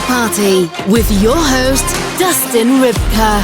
Party with your host, Dustin Rybka.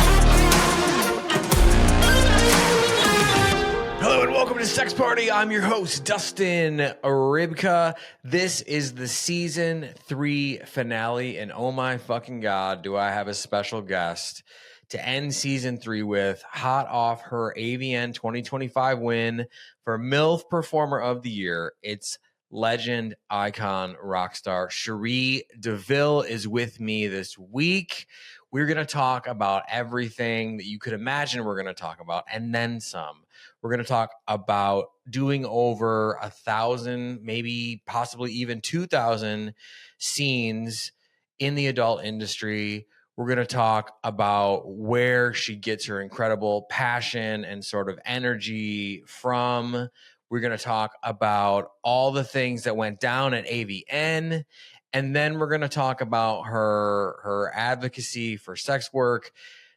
Hello and welcome to Sex Party. I'm your host, Dustin Rybka. This is the season 3 finale, and oh my fucking God, do I have a special guest to end season 3 with, hot off her AVN 2025 win for MILF Performer of the Year. It's legend, icon, rock star Cherie DeVille is with me this week. We're going to talk about everything that you could imagine we're going to talk about, and then some. We're going to talk about doing over 1,000, maybe possibly even 2,000 scenes in the adult industry. We're going to talk about where she gets her incredible passion and sort of energy from. We're going to talk about all the things that went down at AVN. And then we're going to talk about her advocacy for sex work,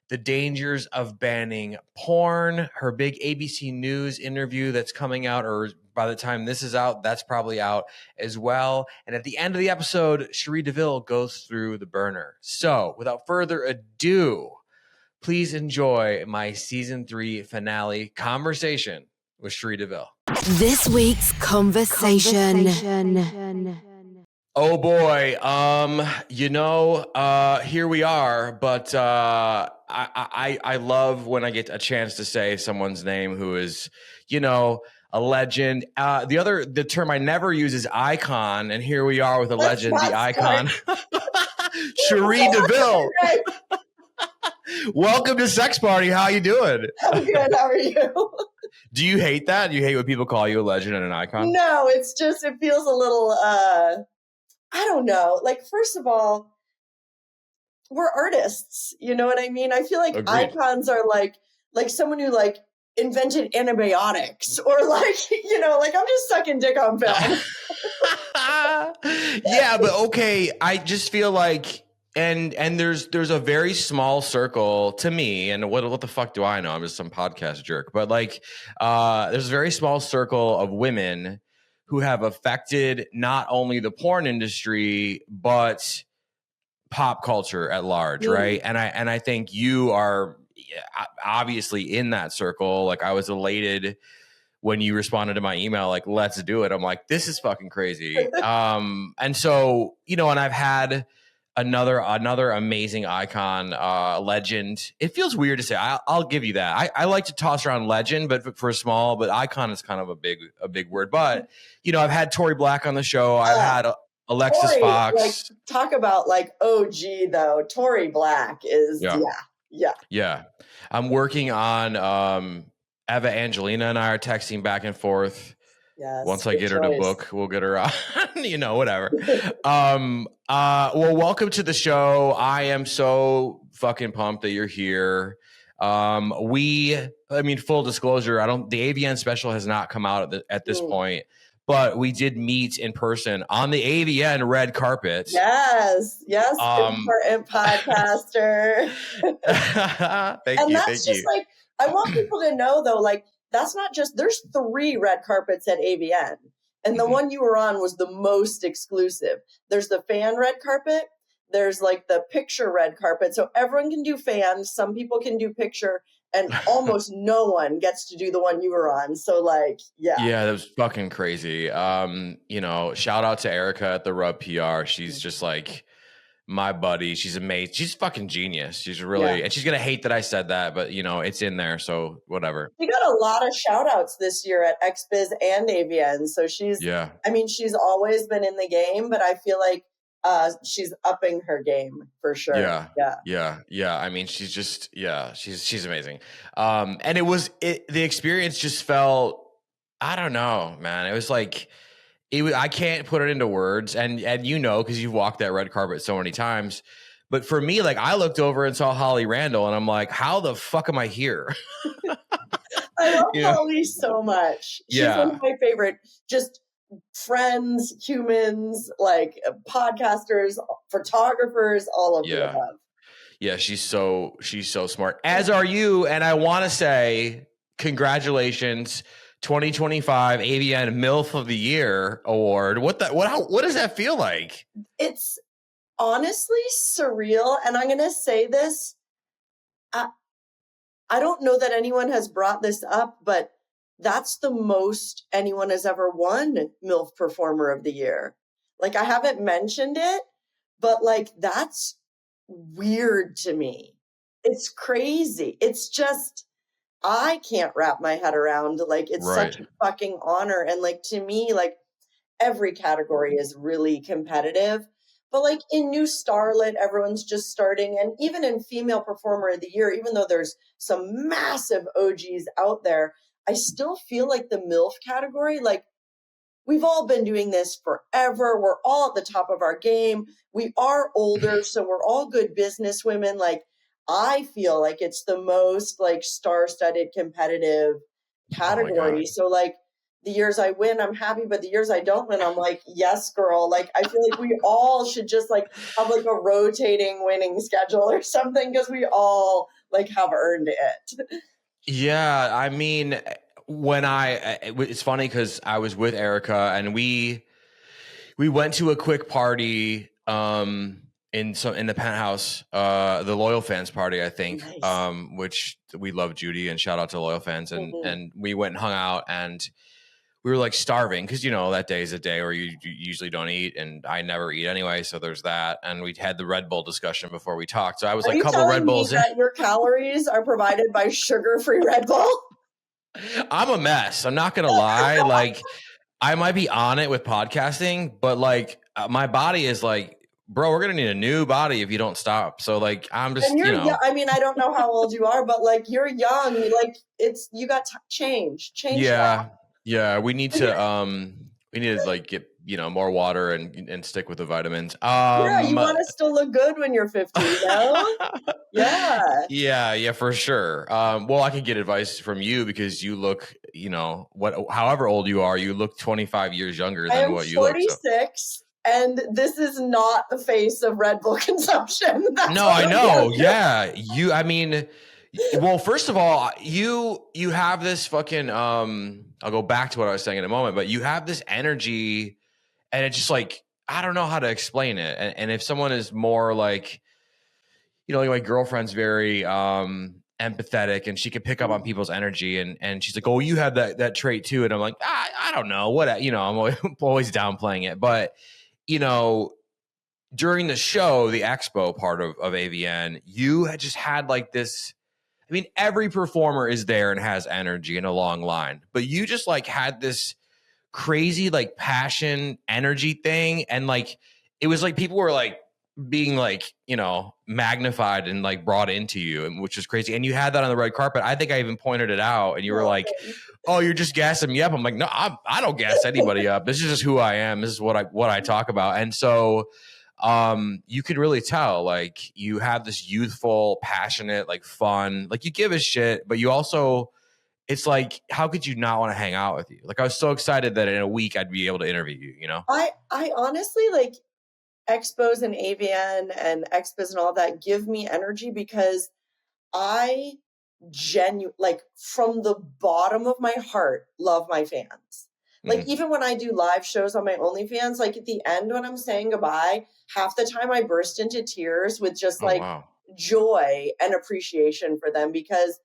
the dangers of banning porn, her big ABC News interview that's coming out, or by the time this is out, that's probably out as well. And at the end of the episode, Cherie DeVille goes through the burner. So without further ado, please enjoy my season 3 finale conversation with Cherie DeVille. This week's conversation. Oh boy, here we are, but I love when I get a chance to say someone's name who is, a legend. The term I never use is icon, and here we are with a legend, the icon, Cherie DeVille. Welcome to Sex Party. How you doing? I'm good. How are you? Do you hate that? Do you hate when people call you a legend and an icon? No, it feels a little, I don't know. Like, first of all, we're artists. You know what I mean? I feel like Agreed. Icons are like someone who invented antibiotics, or I'm just sucking dick on film. Yeah, but okay. I just feel like, and there's a very small circle to me, and what the fuck do I know? I'm just some podcast jerk. But there's a very small circle of women who have affected not only the porn industry but pop culture at large, right? And I think you are obviously in that circle. Like, I was elated when you responded to my email, like, let's do it. I'm like, this is fucking crazy. And so, and I've had another amazing icon, legend. It feels weird to say. I'll give you that. I like to toss around legend, but for small, but icon is kind of a big word. But I've had Tori Black on the show. I've had Alexis Tori, Fox. Talk about OG though. Tori Black is yeah. I'm working on Eva Angelina and I are texting back and forth. Yes, once I get her to book, we'll get her on, whatever. Well, welcome to the show. I am so fucking pumped that you're here. Full disclosure, the AVN special has not come out at this point, but we did meet in person on the AVN Red Carpet. Yes, important podcaster. Thank you. I want people to know though, that's not just, there's 3 red carpets at AVN. And the one you were on was the most exclusive. There's the fan red carpet. There's the picture red carpet. So everyone can do fans. Some people can do picture. And almost no one gets to do the one you were on. So yeah. Yeah, that was fucking crazy. Shout out to Erica at the Rub PR. She's just my buddy. She's amazing. She's fucking genius. She's really, and she's going to hate that I said that, but it's in there. So whatever. We got a lot of shout outs this year at XBiz and AVN. So she's always been in the game, but I feel like she's upping her game for sure. Yeah. I mean, she's just, she's amazing. And the experience just felt, I don't know, man. It was I can't put it into words, and because you've walked that red carpet so many times. But for me, I looked over and saw Holly Randall, and I'm like, how the fuck am I here? I love Holly so much. She's one of my favorite, just friends, humans, podcasters, photographers, all of the above. Yeah, she's so smart. As are you, and I want to say congratulations. 2025 AVN MILF of the Year award. What does that feel like? It's honestly surreal. And I'm going to say this. I don't know that anyone has brought this up, but that's the most anyone has ever won MILF Performer of the Year. Like, I haven't mentioned it, but like, that's weird to me. It's crazy. It's just, I can't wrap my head around, like, it's Right. such a fucking honor. And like, to me, like, every category is really competitive. But like in New Starlet, everyone's just starting. And even in Female Performer of the Year, even though there's some massive OGs out there, I still feel like the MILF category, like, we've all been doing this forever. We're all at the top of our game. We are older, so we're all good business women. Like, I feel like it's the most like star-studded competitive category. God. So like, the years I win, I'm happy, but the years I don't win, I'm like, yes, girl. Like, I feel like we all should just like have like a rotating winning schedule or something, because we all like have earned it. Yeah, I mean, it's funny because I was with Erica and we went to a quick party in the penthouse, the Loyal Fans party, I think, Nice. which we love Judy, and shout out to Loyal Fans, Mhm. and we went and hung out, and we were like starving because that day is a day where you usually don't eat, and I never eat anyway, so there's that. And we had the Red Bull discussion before we talked, so I was Are like, you a couple Red telling me Bulls in. that your calories are provided by sugar-free Red Bull? I'm a mess. I'm not gonna lie. Like, I might be on it with podcasting, but like my body is like, bro, we're gonna need a new body if you don't stop. So like, I'm just, And you're young. I mean, I don't know how old you are, but like, you're young. Like, you got change that. yeah. We need to like get more water and stick with the vitamins. Yeah, you want to still look good when you're 50, you know? Yeah. Yeah, for sure. Well, I can get advice from you because you look, however old you are, you look 25 years younger than what you look. I am 46, and this is not the face of Red Bull consumption. No, I know. Yeah, I mean, well, first of all, you have this fucking. I'll go back to what I was saying in a moment, but you have this energy, and it's just like, I don't know how to explain it. And if someone is more like, like my girlfriend's very empathetic, and she could pick up on people's energy, and she's like, oh, you have that trait too, and I'm like, I don't know what, I'm always downplaying it, but during the show, the expo part of AVN, you had just had like this. I mean, every performer is there and has energy in a long line, but you just like had this crazy like passion energy thing, and like it was like people were like being like magnified and like brought into you, which was crazy. And you had that on the red carpet. I think I even pointed it out, and you were like, oh, you're just gassing me up. I'm like, no, I don't gas anybody up. This is just who I am. This is what I talk about. And so you could really tell, like, you have this youthful, passionate, like fun, like you give a shit, but you also, it's like, how could you not want to hang out with you? Like, I was so excited that in a week I'd be able to interview you, I honestly, like, expos and AVN and expos and all that give me energy, because I like, from the bottom of my heart, love my fans. Like, even when I do live shows on my OnlyFans, like at the end when I'm saying goodbye, half the time I burst into tears with just joy and appreciation for them, because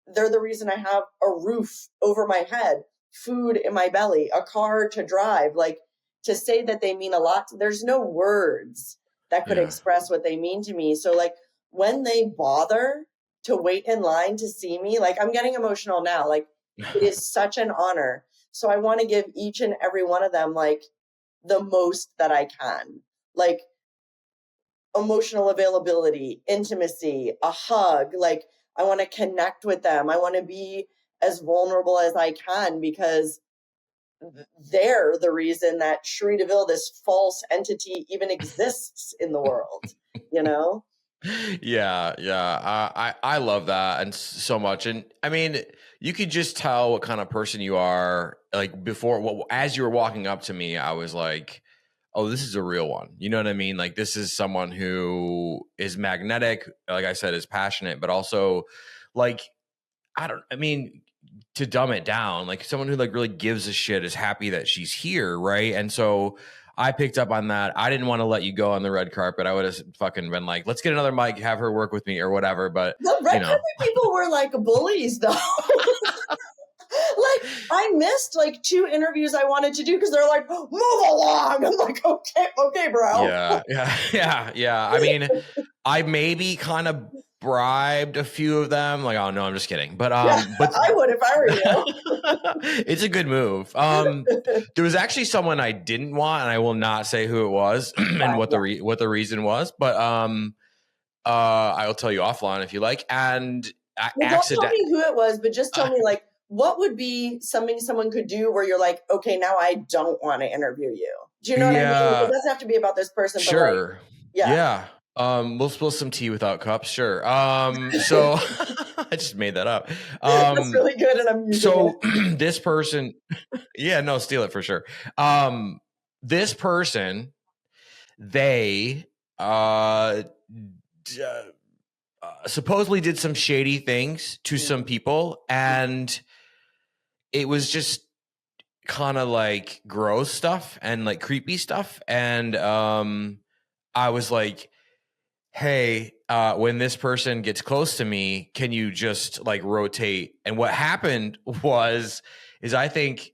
they're the reason I have a roof over my head, food in my belly, a car to drive. Like, to say that they mean a lot, there's no words that could express what they mean to me. So like, when they bother to wait in line to see me, like, I'm getting emotional now. Like, it is such an honor. So I want to give each and every one of them like the most that I can, like emotional availability, intimacy, a hug. Like, I want to connect with them. I want to be as vulnerable as I can, because they're the reason that Cherie DeVille, this false entity, even exists in the world, Yeah. I love that and so much. And I mean, you could just tell what kind of person you are. Like, before, as you were walking up to me, I was like, oh, this is a real one. You know what I mean? Like, this is someone who is magnetic, like I said, is passionate, but also like, to dumb it down, like someone who like really gives a shit, is happy that she's here. Right. And so I picked up on that. I didn't want to let you go on the red carpet. I would have fucking been like, let's get another mic, have her work with me or whatever. But the red carpet people were like bullies though. Like I missed like 2 interviews I wanted to do because they're like, move along. I'm like, okay, bro. Yeah. I mean, I maybe kind of bribed a few of them. Like, oh no, I'm just kidding. But but I would if I were you. It's a good move. There was actually someone I didn't want, and I will not say who it was and what the reason was. But I'll tell you offline if you like. And don't tell me who it was, but just tell me like what would be something someone could do where you're like, okay, now I don't want to interview you. Do you know what I mean? It doesn't have to be about this person. Sure. But like, yeah. We'll spill some tea without cups. Sure. So I just made that up. That's really good. And I'm using it. This person, no, steal it for sure. This person, they, supposedly did some shady things to some people, and it was just kind of like gross stuff and like creepy stuff. And I was like, hey, when this person gets close to me, can you just like rotate? And what happened is I think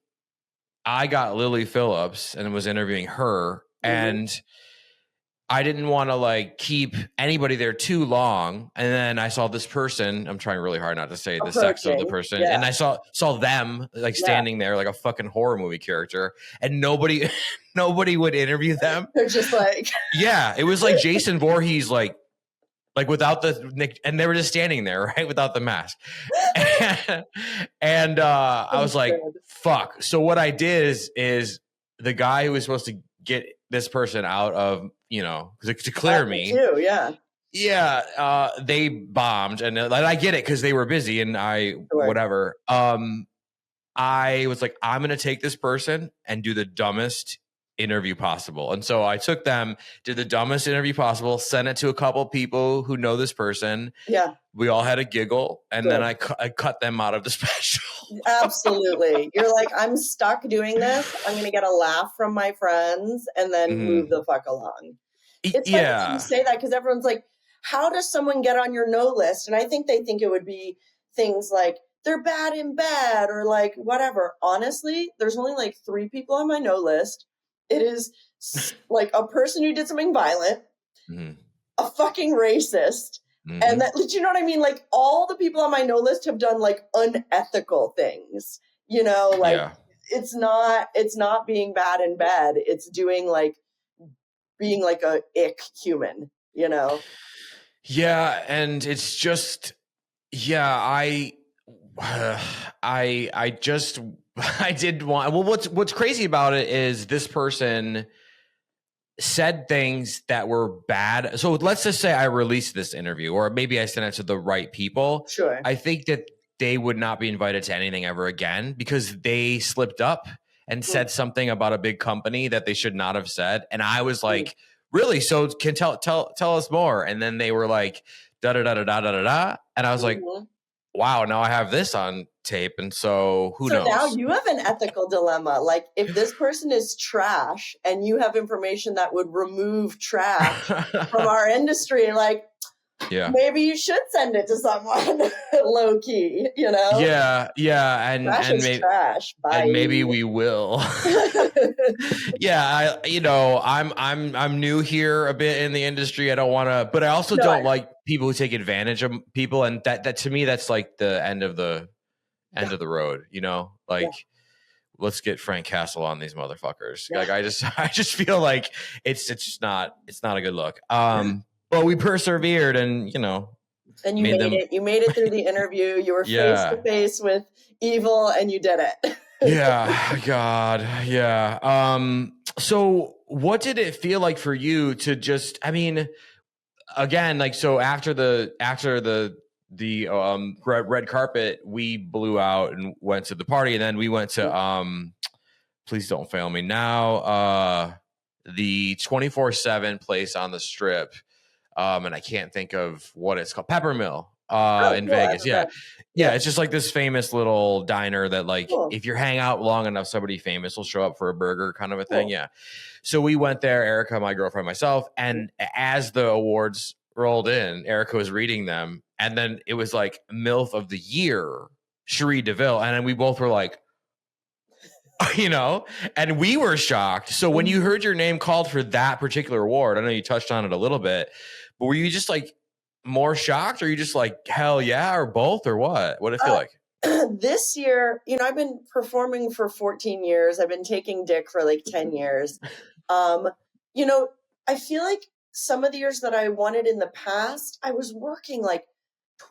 I got Lily Phillips and was interviewing her, and I didn't want to like keep anybody there too long. And then I saw this person, I'm trying really hard not to say the sex of the person. And I saw them like standing there like a fucking horror movie character, and nobody would interview them. They're just like, it was like Jason Voorhees, like without the, and they were just standing there, right, without the mask. And I was like, fuck. So what I did is the guy who was supposed to get this person out of, to clear me. They bombed, and I get it because they were busy, and whatever. I was like, I'm gonna take this person and do the dumbest interview possible. And so I took them, did the dumbest interview possible, sent it to a couple people who know this person. We all had a giggle, and then I cut them out of the special. Absolutely. You're like, I'm stuck doing this. I'm going to get a laugh from my friends and then move the fuck along. It's funny that you say that because everyone's like, how does someone get on your no list? And I think they think it would be things like they're bad in bed or like whatever. Honestly, there's only like 3 people on my no list. It is like a person who did something violent, a fucking racist, and that, you know what I mean? Like all the people on my no list have done like unethical things, it's not being bad in bed. It's doing like being like a ick human, Yeah. And it's just, I did want, well, what's crazy about it is this person said things that were bad. So let's just say I released this interview, or maybe I sent it to the right people. Sure. I think that they would not be invited to anything ever again because they slipped up and said something about a big company that they should not have said. And I was like, really? So can tell us more. And then they were like, da da da da da da da. And I was like, wow, now I have this on tape. And so who knows? So now you have an ethical dilemma. Like if this person is trash and you have information that would remove trash from our industry, like, maybe you should send it to someone low key, Yeah. And maybe trash. Bye. And maybe we will. I'm new here a bit in the industry. I don't want to, but I also don't like people who take advantage of people. And that to me, that's like the end of the road, let's get Frank Castle on these motherfuckers. Like I just feel like it's not a good look. But we persevered, and and you made it. You made it through the interview. You were face to face with evil, and you did it. God. So what did it feel like for you to just? I mean, again, like so after the red carpet, we blew out and went to the party, and then we went to please don't fail me now. The 24/7 place on the Strip. And I can't think of what it's called. Peppermill. in cool. I Vegas. have a Yeah. friend. Yeah. It's just like this famous little diner that like, Cool. if you're hang out long enough, somebody famous will show up for a burger kind of a thing. Cool. Yeah. So we went there, Erica, my girlfriend, myself. And as the awards rolled in, Erica was reading them. And then it was like MILF of the year, Cherie DeVille. And then we both were like, you know, and we were shocked. So when you heard your name called for that particular award, I know you touched on it a little bit, but were you just like more shocked, or you just like, hell yeah, or both, or what? What did it feel like? This year, you know, I've been performing for 14 years. I've been taking dick for like 10 years. You know, I feel like some of the years that I won it in the past, I was working like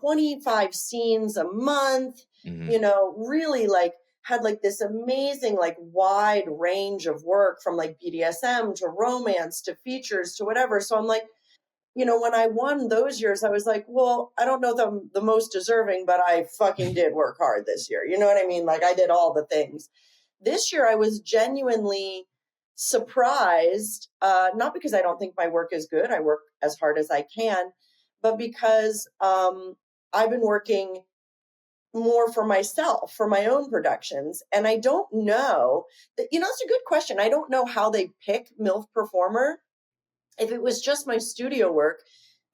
25 scenes a month, you know, really like had like this amazing, like wide range of work from like BDSM to romance to features to whatever. So I'm like, you know, when I won those years, I was like, well, I don't know if I'm the most deserving, but I fucking did work hard this year. You know what I mean? Like I did all the things. This year, I was genuinely surprised, not because I don't think my work is good. I work as hard as I can, but because I've been working more for myself, for my own productions. And I don't know that, you know, it's a good question. I don't know how they pick MILF performer. If it was just my studio work,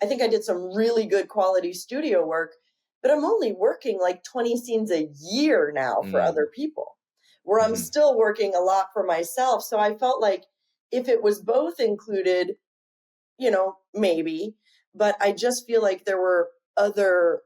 I think I did some really good quality studio work, but I'm only working like 20 scenes a year now for other people, where I'm still working a lot for myself. So I felt like if it was both included, you know, maybe, but I just feel like there were other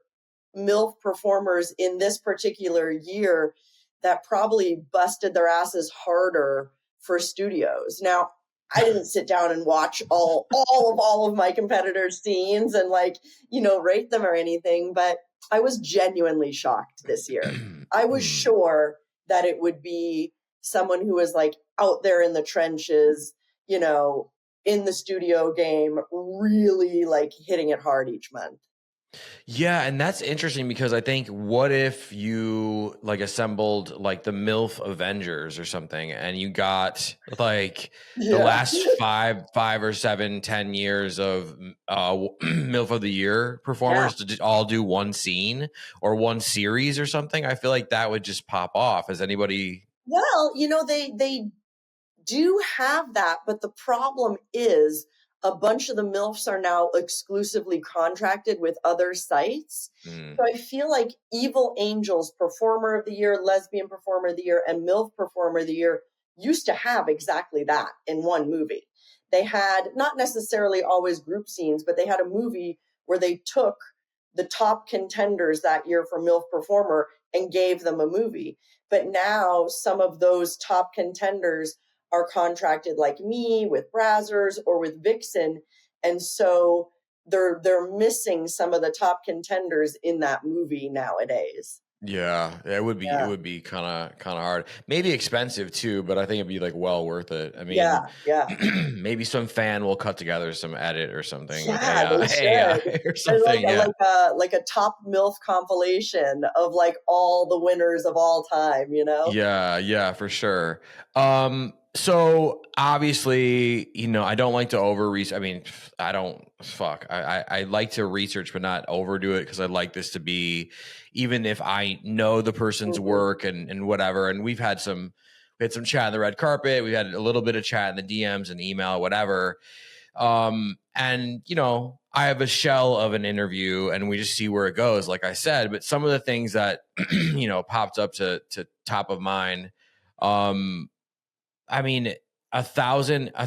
MILF performers in this particular year that probably busted their asses harder for studios. Now, I didn't sit down and watch all of my competitors' scenes and like, you know, rate them or anything, but I was genuinely shocked this year. I was sure that it would be someone who was like out there in the trenches, you know, in the studio game, really like hitting it hard each month. Yeah, and that's interesting because I think, what if you like assembled like the MILF Avengers or something, and you got like the last 5 or 7, 10 years of MILF of the year performers to just all do one scene or one series or something? I feel like that would just pop off. Has anybody? Well, you know, they do have that, but the problem is a bunch of the MILFs are now exclusively contracted with other sites. So I feel like Evil Angels Performer of the Year, Lesbian Performer of the Year, and MILF Performer of the Year used to have exactly that in one movie. They had not necessarily always group scenes, but they had a movie where they took the top contenders that year for MILF Performer and gave them a movie. But now some of those top contenders are contracted like me with Brazzers or with Vixen. And so they're missing some of the top contenders in that movie nowadays. Yeah, it would be kind of hard. Maybe expensive too, but I think it'd be like well worth it. I mean, maybe some fan will cut together some edit or something. Yeah, with AI or something. Like a top MILF compilation of like all the winners of all time, you know? Yeah, for sure. So obviously, you know, I don't like to over research. I mean, I like to research, but not overdo it, because I like this to be, even if I know the person's work and whatever. And we had some chat on the red carpet. We had a little bit of chat in the DMs and email, whatever. And you know, I have a shell of an interview and we just see where it goes, like I said. But some of the things that, you know, popped up to top of mind, I mean, 1,000, and I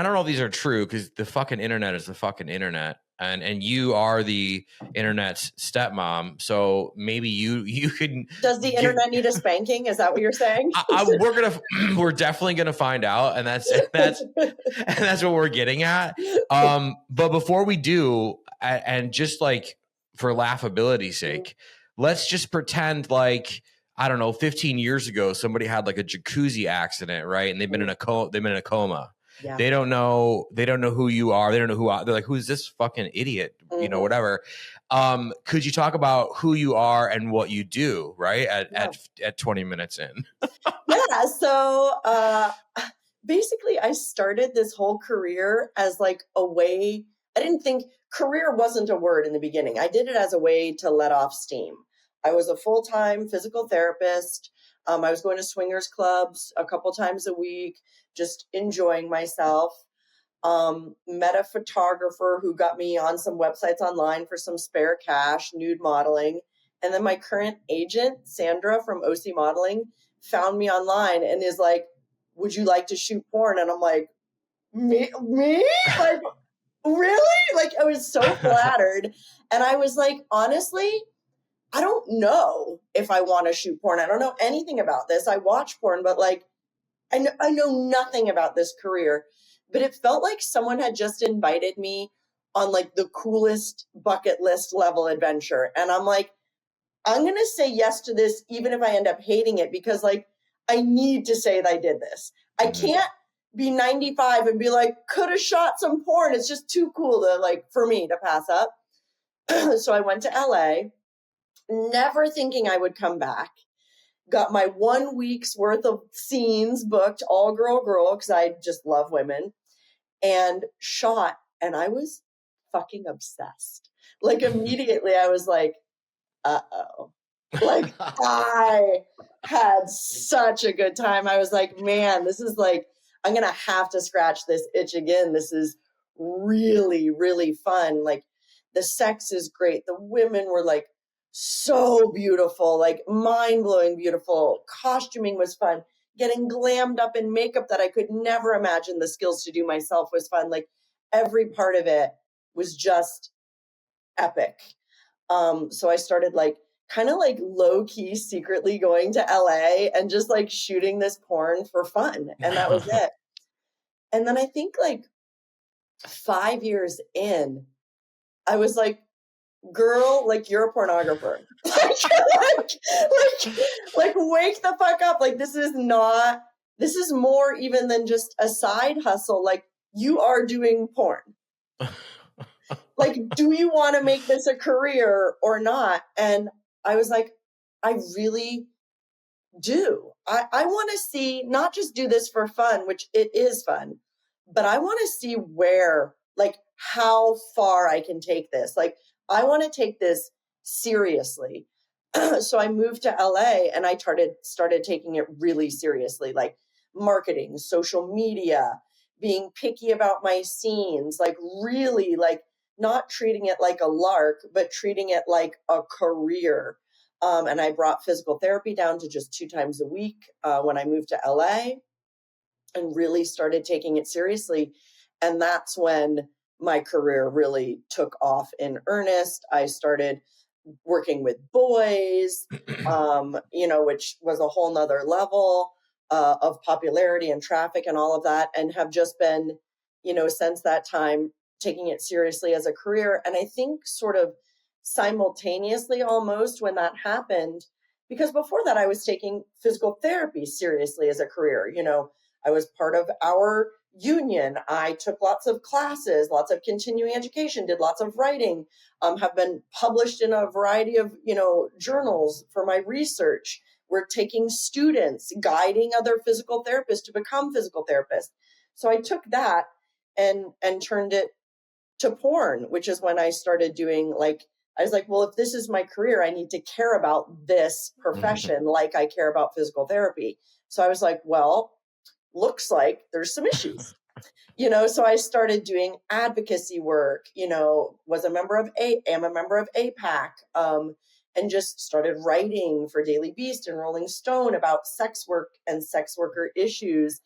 don't know if these are true, because the fucking internet is the fucking internet, and you are the internet's stepmom, so maybe you could. Does the internet need a spanking? Is that what you're saying? We're definitely gonna find out, and that's what we're getting at. But before we do, and just like for laughability's sake, let's just pretend like, I don't know, 15 years ago, somebody had like a jacuzzi accident, right? And they've been in a coma. Yeah. They don't know who you are. They don't know they're like, who's this fucking idiot? You know, whatever. Could you talk about who you are and what you do, right? At 20 minutes in. Yeah. So basically I started this whole career as like a way, I didn't think career wasn't a word in the beginning. I did it as a way to let off steam. I was a full-time physical therapist. I was going to swingers clubs a couple times a week, just enjoying myself. Met a photographer who got me on some websites online for some spare cash, nude modeling. And then my current agent, Sandra from OC Modeling, found me online and is like, would you like to shoot porn? And I'm like, me? Like, really? Like, I was so flattered. And I was like, honestly, I don't know if I want to shoot porn. I don't know anything about this. I watch porn, but like, I know nothing about this career. But it felt like someone had just invited me on like the coolest bucket list level adventure. And I'm like, I'm going to say yes to this, even if I end up hating it, because like, I need to say that I did this. I can't be 95 and be like, could have shot some porn. It's just too cool to like, for me to pass up. So I went to LA, never thinking I would come back. Got my 1 week's worth of scenes booked, all girl, because I just love women, and shot. And I was fucking obsessed. Like immediately I was like, uh-oh. Like I had such a good time. I was like, man, this is like, I'm going to have to scratch this itch again. This is really, really fun. Like the sex is great. The women were like so beautiful, like mind-blowing beautiful. Costuming was fun. Getting glammed up in makeup that I could never imagine the skills to do myself was fun. Like every part of it was just epic. So I started like kind of like low-key secretly going to LA and just like shooting this porn for fun. And that was it. And then I think like 5 years in, I was like, girl, like you're a pornographer. like wake the fuck up. Like this is more even than just a side hustle. Like you are doing porn. Like, do you want to make this a career or not? And I was like, I really do. I want to see, not just do this for fun, which it is fun, but I want to see where, like how far I can take this. Like, I want to take this seriously. So I moved to LA and I started taking it really seriously, like marketing, social media, being picky about my scenes, like really like not treating it like a lark, but treating it like a career. And I brought physical therapy down to just 2 times a week when I moved to LA and really started taking it seriously. And that's when my career really took off in earnest. I started working with boys, which was a whole nother level of popularity and traffic and all of that, and have just been, since that time, taking it seriously as a career. And I think sort of simultaneously almost when that happened, because before that I was taking physical therapy seriously as a career. I was part of our union. I took lots of classes, lots of continuing education, did lots of writing, have been published in a variety of, journals for my research. We're taking students, guiding other physical therapists to become physical therapists. So I took that and turned it to porn, which is when I started doing I was like, well, if this is my career, I need to care about this profession like I care about physical therapy. So I was like, well, looks like there's some issues, so I started doing advocacy work, am a member of APAC, and just started writing for Daily Beast and Rolling Stone about sex work and sex worker issues,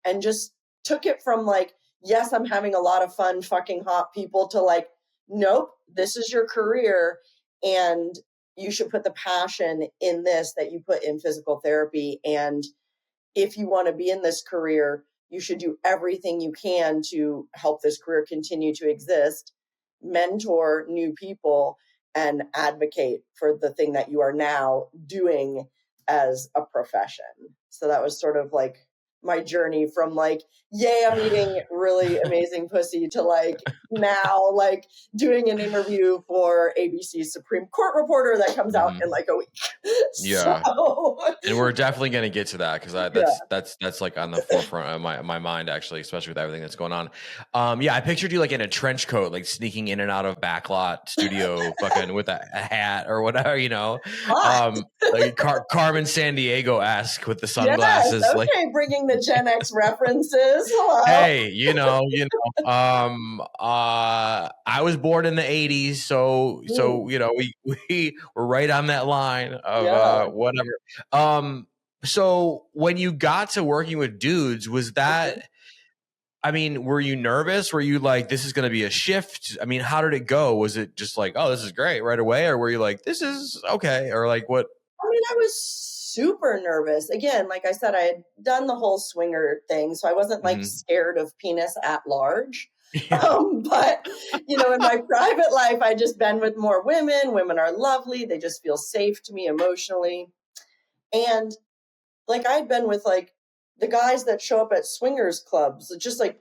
and just took it from like, yes, I'm having a lot of fun fucking hot people to like, nope, this is your career and you should put the passion in this that you put in physical therapy. And if you want to be in this career, you should do everything you can to help this career continue to exist, mentor new people, and advocate for the thing that you are now doing as a profession. So that was sort of like my journey from like, yay, I'm eating really amazing pussy to like now like doing an interview for ABC's Supreme Court Reporter that comes out in like a week. Yeah. So, And we're definitely going to get to that because that's like on the forefront of my mind, actually, especially with everything that's going on. I pictured you like in a trench coat, like sneaking in and out of backlot studio, fucking with a hat or whatever, you know, like Carmen Sandiego-esque with the sunglasses. Yes, okay, like bringing the Gen X references. Hello. Hey, I was born in the 80s, so you know, we were right on that line of whatever. So when you got to working with dudes, was that I mean, were you nervous? Were you like, this is going to be a shift? I mean, how did it go? Was it just like, oh, this is great right away? Or were you like, this is okay? Or like what? I mean, I was super nervous. Again, like I said, I had done the whole swinger thing, so I wasn't like scared of penis at large. But you know, in my private life, I just been with more women. Women are lovely. They just feel safe to me emotionally. And like I'd been with like the guys that show up at swingers clubs, just like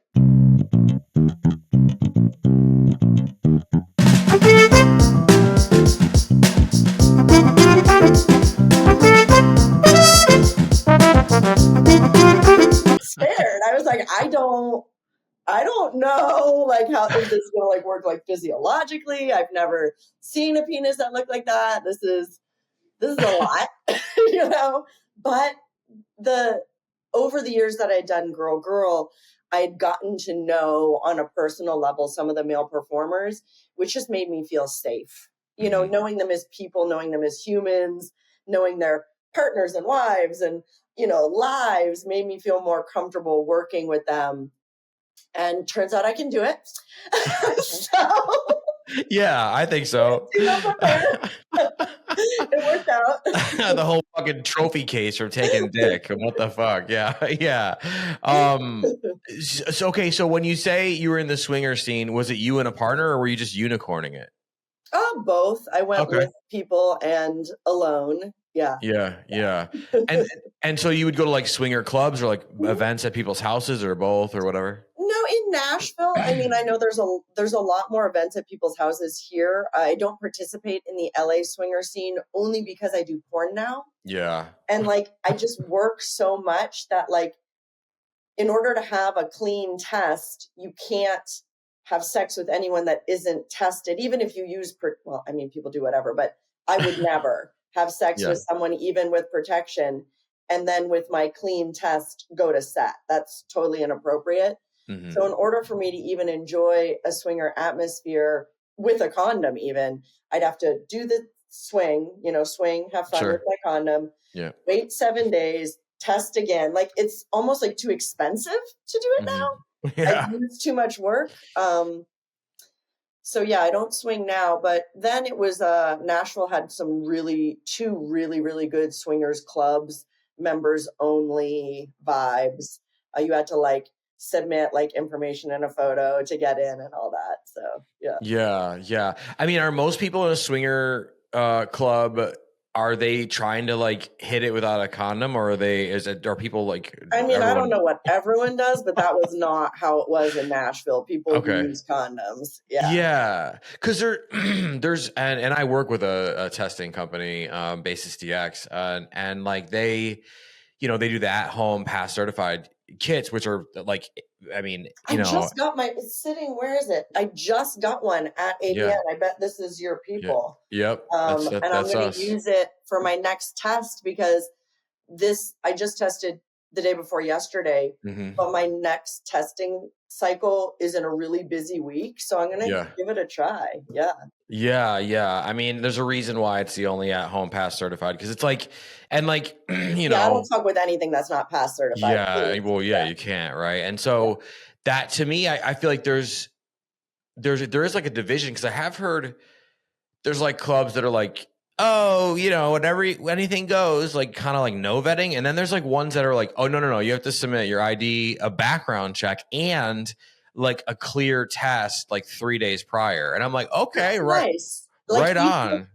scared. I was like, I don't know like how is this gonna like work like physiologically. I've never seen a penis that looked like that. This is a lot, you know. But over the years that I'd done girl, I'd gotten to know on a personal level some of the male performers, which just made me feel safe. You know, knowing them as people, knowing them as humans, knowing their partners and wives and, you know, lives made me feel more comfortable working with them. And turns out I can do it. So, yeah, I think so. It worked out. The whole fucking trophy case from taking dick. What the fuck? Yeah. So, okay, so when you say you were in the swinger scene, was it you and a partner, or were you just unicorning it? Both. I went with people and alone. Yeah. And so you would go to like swinger clubs or like events at people's houses or both or whatever? No, in Nashville, I mean, I know there's a lot more events at people's houses here. I don't participate in the LA swinger scene only because I do porn now. Yeah. And like I just work so much that like in order to have a clean test, you can't have sex with anyone that isn't tested, even if you use well, I mean, people do whatever, but I would never have sex with someone even with protection and then with my clean test go to set. That's totally inappropriate. So in order for me to even enjoy a swinger atmosphere with a condom even, I'd have to do the swing, have fun with my condom, wait 7 days, test again. Like it's almost like too expensive to do it now. It's too much work. So yeah, I don't swing now, but then it was Nashville had two really good swingers clubs, members only vibes. You had to like submit like information and a photo to get in and all that. So yeah. I mean, are most people in a swinger club, are they trying to like hit it without a condom, or are people like, I mean, I don't know what everyone does, but that was not how it was in Nashville. People use condoms. Yeah. Cause there's, and I work with a testing company, Basis DX, and like they do the at home pass certified kits, which are like, I mean, I just got it's sitting, where is it? I just got one at AVN. Yeah. I bet this is your people. Yep. And I'm going to use it for my next test because I just tested the day before yesterday, but my next testing cycle is in a really busy week. So I'm going to give it a try. Yeah. I mean, there's a reason why it's the only at home pass certified. Cause it's like, and like, I don't talk with anything that's not pass certified. Yeah. Well, you can't. Right. And so that to me, I feel like there is like a division. Cause I have heard there's like clubs that are like, oh, whatever, anything goes, like kind of like no vetting. And then there's like ones that are like, oh, no. You have to submit your ID, a background check, and like a clear test like 3 days prior. And I'm like, okay, right. Nice. Right on.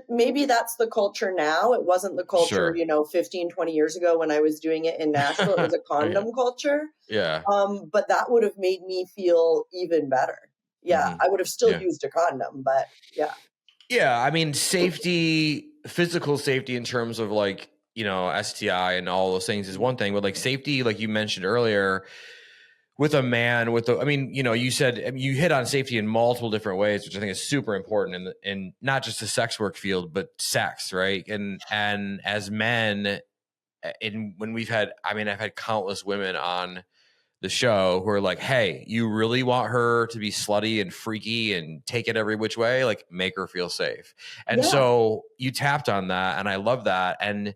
Maybe that's the culture now. It wasn't the culture, Sure. 15, 20 years ago when I was doing it in Nashville. It was a condom culture. Yeah. But that would have made me feel even better. Yeah, Mm-hmm. I would have still Yeah. used a condom, but yeah. Yeah, I mean, safety, physical safety in terms of like, STI and all those things is one thing, but like safety, like you mentioned earlier, with a man, you said you hit on safety in multiple different ways, which I think is super important in not just the sex work field, but sex, right? And as men, when I've had countless women on the show who are like, hey, you really want her to be slutty and freaky and take it every which way? Like, make her feel safe. And Yeah. so you tapped on that, and I love that. And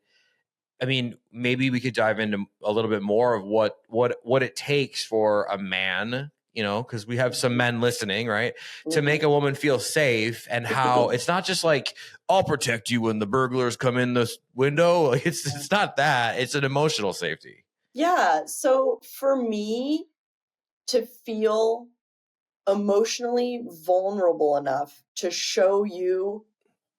I mean, maybe we could dive into a little bit more of what it takes for a man, because we have some men listening, right, to make a woman feel safe, and how it's not just like, I'll protect you when the burglars come in this window. It's not that. It's an emotional safety. Yeah. So for me to feel emotionally vulnerable enough to show you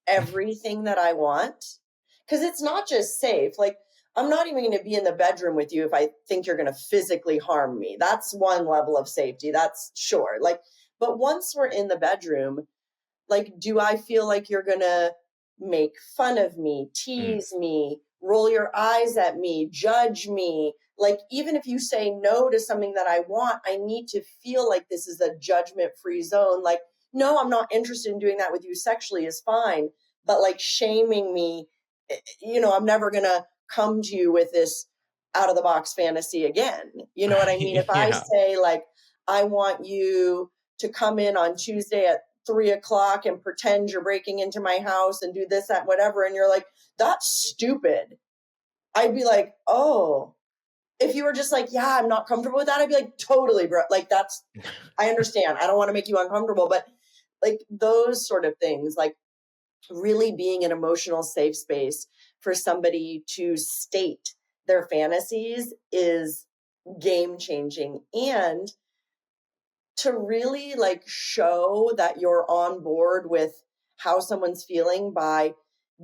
everything that I want, because it's not just safe. Like, I'm not even going to be in the bedroom with you if I think you're going to physically harm me. That's one level of safety. That's sure. Like, but once we're in the bedroom, like, do I feel like you're going to make fun of me, tease me, roll your eyes at me, judge me? Like, even if you say no to something that I want, I need to feel like this is a judgment-free zone. Like, no, I'm not interested in doing that with you sexually is fine. But like shaming me, I'm never going to come to you with this out of the box fantasy again. You know what I mean? If I Yeah. say like, I want you to come in on Tuesday at 3:00 and pretend you're breaking into my house and do this, that, whatever. And you're like, that's stupid. I'd be like, oh, if you were just like, yeah, I'm not comfortable with that. I'd be like, totally, bro. Like, I understand. I don't want to make you uncomfortable, but like those sort of things, like really being an emotional safe space for somebody to state their fantasies is game changing. And to really like show that you're on board with how someone's feeling by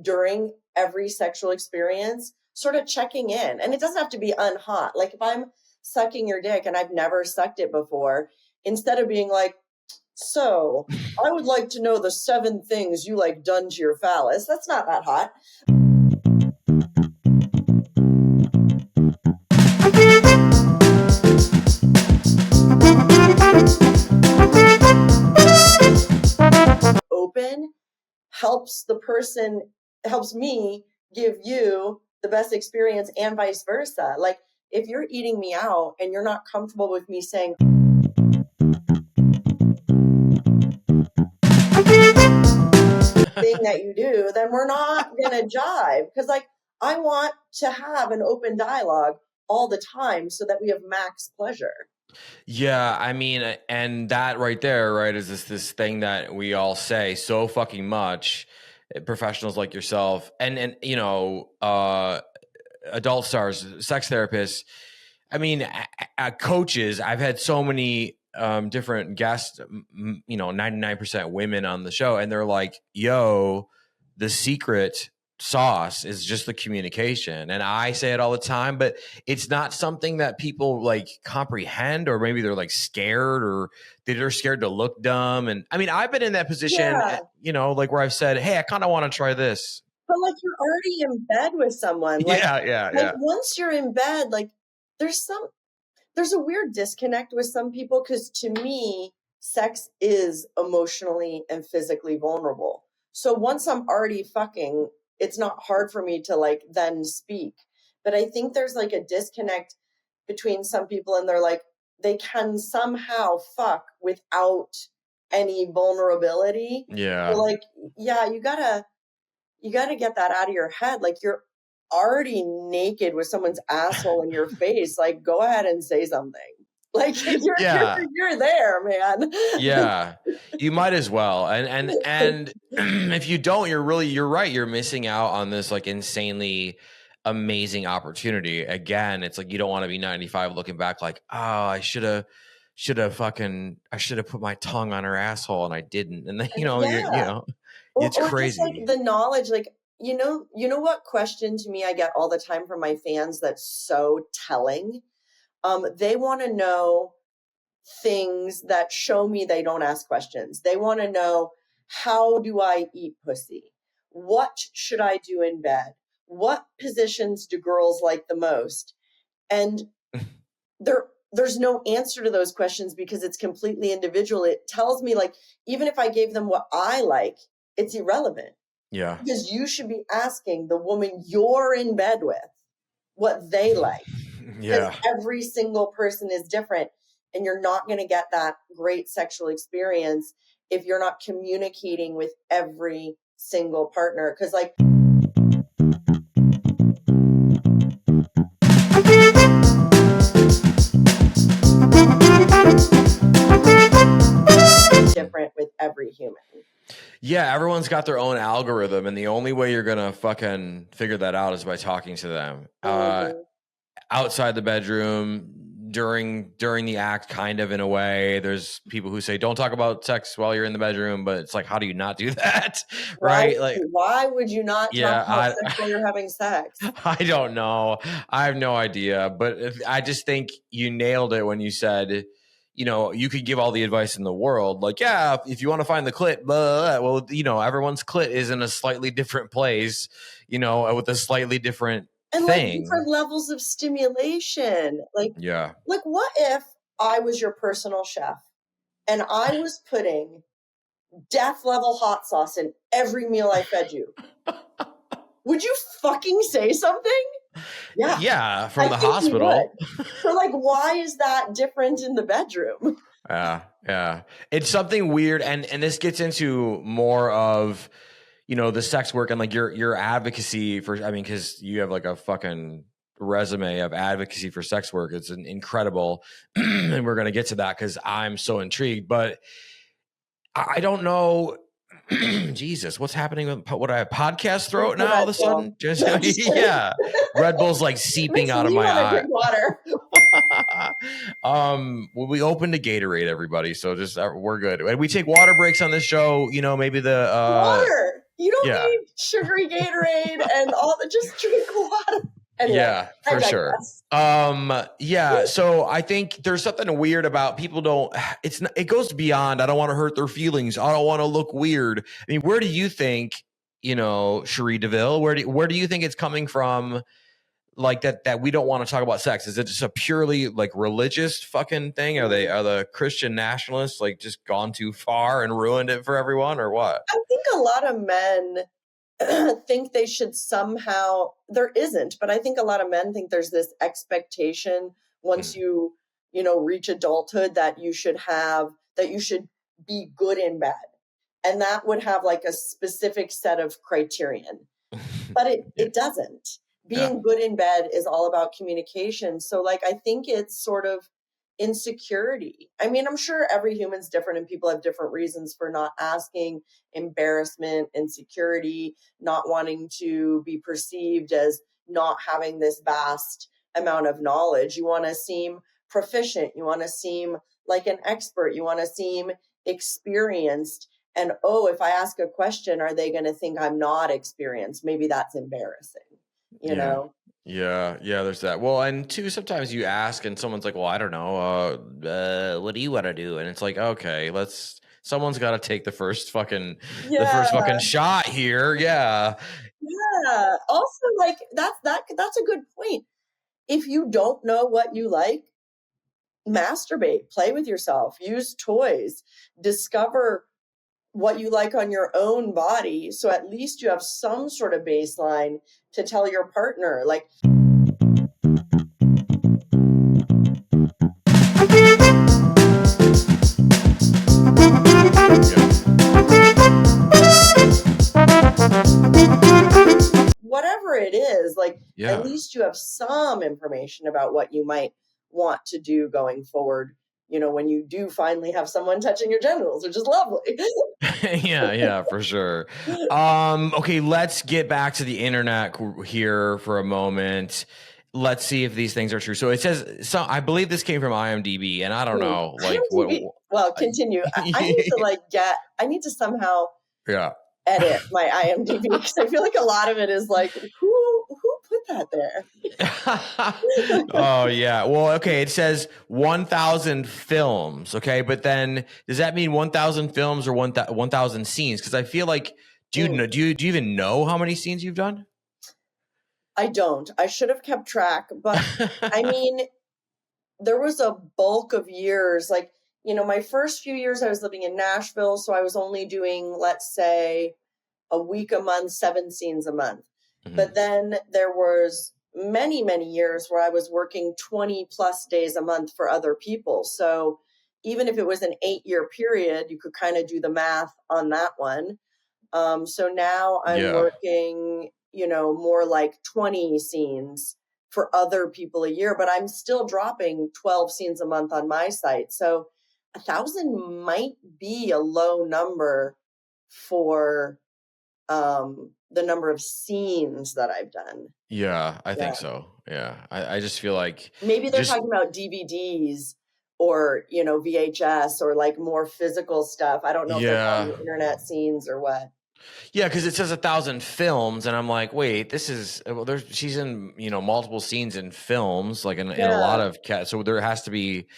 during every sexual experience, sort of checking in. And it doesn't have to be unhot. Like if I'm sucking your dick and I've never sucked it before, instead of being like, so I would like to know the 7 things you like done to your phallus. That's not that hot. Open helps me give you the best experience and vice versa. Like if you're eating me out and you're not comfortable with me saying thing that you do, then we're not gonna jive. Because like I want to have an open dialogue all the time so that we have max pleasure. Yeah, I mean, and that right there, right, is this thing that we all say so fucking much, professionals like yourself, and adult stars, sex therapists. I mean, coaches. I've had so many different guests, 99% women on the show, and they're like, "Yo, the secret sauce is just the communication." And I say it all the time, but it's not something that people like comprehend, or maybe they're like scared, or they're scared to look dumb. And I mean, I've been in that position, like where I've said, hey, I kind of want to try this. But like you're already in bed with someone. Like, Yeah. once you're in bed, like there's a weird disconnect with some people, because to me, sex is emotionally and physically vulnerable. So once I'm already fucking, it's not hard for me to like then speak. But I think there's like a disconnect between some people, and they're like, they can somehow fuck without any vulnerability. Yeah. So like, yeah, you gotta get that out of your head. Like you're already naked with someone's asshole in your face. Like go ahead and say something. Like you're there, man. Yeah, you might as well. And if you don't, you're right. You're missing out on this like insanely amazing opportunity. Again, it's like you don't want to be 95 looking back like, oh, I should have put my tongue on her asshole and I didn't. And then, Yeah. It's crazy. Just like the knowledge, like, you know what question to me I get all the time from my fans that's so telling? They want to know things that show me they don't ask questions. They want to know, how do I eat pussy? What should I do in bed? What positions do girls like the most? And there's no answer to those questions because it's completely individual. It tells me, like, even if I gave them what I like, it's irrelevant. Yeah. Because you should be asking the woman you're in bed with what they like. Yeah. Because every single person is different. And you're not going to get that great sexual experience if you're not communicating with every single partner. Because, like, different with every human. Yeah, everyone's got their own algorithm, and the only way you're gonna fucking figure that out is by talking to them outside the bedroom, during the act, kind of, in a way. There's people who say don't talk about sex while you're in the bedroom, but it's like, how do you not do that? Right? Like, why would you not talk about sex while you're having sex? I don't know. I have no idea, but I just think you nailed it when you said, you know, you could give all the advice in the world. Like, yeah, if you want to find the clit, blah, well, you know, everyone's clit is in a slightly different place, you know, with a slightly different and thing. Like different levels of stimulation. Like, yeah. Like, what if I was your personal chef and I was putting death level hot sauce in every meal I fed you? Would you fucking say something? Yeah. Yeah, from the hospital. So, like, why is that different in the bedroom? Yeah. It's something weird, and this gets into more of, you know, the sex work and like your advocacy for, I mean, because you have like a fucking resume of advocacy for sex work. It's incredible. And we're going to get to that because I'm so intrigued, but I don't know. Jesus, what's happening with what I have podcast throat now all of a sudden? Just yeah. Red Bull's like seeping out of my eye. Water. We opened a Gatorade, everybody, so just we're good. We take water breaks on this show, you know, maybe the water. You don't need sugary Gatorade and all that. Just drink water. Anyway, yeah, for sure. Yeah. So I think there's something weird about people it goes beyond, I don't want to hurt their feelings, I don't want to look weird. I mean, where do you think, you know, Cherie DeVille, where do you think it's coming from? Like that we don't want to talk about sex? Is it just a purely like religious fucking thing? Are the Christian nationalists like just gone too far and ruined it for everyone, or what? I think a lot of men think they should somehow, there isn't, but I think a lot of men think there's this expectation once you reach adulthood that you should be good in bed. And that would have like a specific set of criterion, but it doesn't. Being good in bed is all about communication. So like, I think it's sort of insecurity. I mean, I'm sure every human's different and people have different reasons for not asking: embarrassment, insecurity, not wanting to be perceived as not having this vast amount of knowledge. You want to seem proficient. You want to seem like an expert. You want to seem experienced. And, if I ask a question, are they going to think I'm not experienced? Maybe that's embarrassing, you know? Yeah, there's that. Well, and two, sometimes you ask and someone's like, well, I don't know, what do you want to do? And it's like, okay, someone's got to take the first fucking shot here. Yeah. Yeah. Also, like, that's a good point. If you don't know what you like, masturbate, play with yourself, use toys, discover what you like on your own body. So at least you have some sort of baseline to tell your partner, like, whatever it is, like, at least you have some information about what you might want to do going forward, you know, when you do finally have someone touching your genitals, which is lovely. Yeah, for sure. Okay, let's get back to the internet here for a moment. Let's see if these things are true. So it says, I believe this came from IMDb, and I don't know, like, well, continue. I need to somehow edit my IMDb because I feel like a lot of it is like, who put that there? Oh yeah. Well, okay. It says 1,000 films. Okay, but then does that mean 1,000 films or 1,000 scenes? Because I feel like do you know? Do you even know how many scenes you've done? I don't. I should have kept track, but I mean, there was a bulk of years, like, my first few years I was living in Nashville, so I was only doing, let's say, a week a month, 7 scenes a month. Mm-hmm. But then there was many, many years where I was working 20 plus days a month for other people. So even if it was an 8-year period, you could kind of do the math on that one. So now I'm working, more like 20 scenes for other people a year, but I'm still dropping 12 scenes a month on my site. So 1,000 might be a low number for the number of scenes that I've done. Yeah, I think so. Yeah. I just feel like maybe they're talking about DVDs or, VHS or like more physical stuff. I don't know if they're calling it internet scenes or what. Yeah, because it says 1,000 films, and I'm like, wait, this is she's in multiple scenes in films, like in a lot of so there has to be,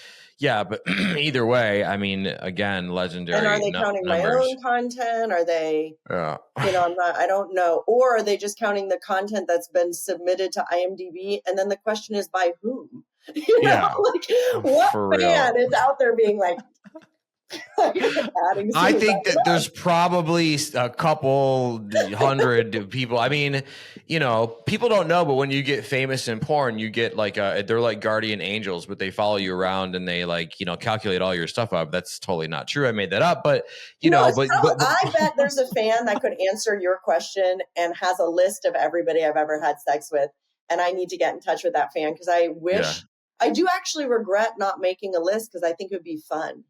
but either way, I mean, again, legendary. And are they counting numbers. My own content? Are they, I don't know, or are they just counting the content that's been submitted to IMDb? And then the question is by whom? What fan is out there being like. I think that there's probably a couple hundred people. I mean, people don't know, but when you get famous in porn, you get like they're like guardian angels, but they follow you around and they like, calculate all your stuff up. That's totally not true. I made that up, but but I bet there's a fan that could answer your question and has a list of everybody I've ever had sex with. And I need to get in touch with that fan because I wish I do actually regret not making a list because I think it would be fun.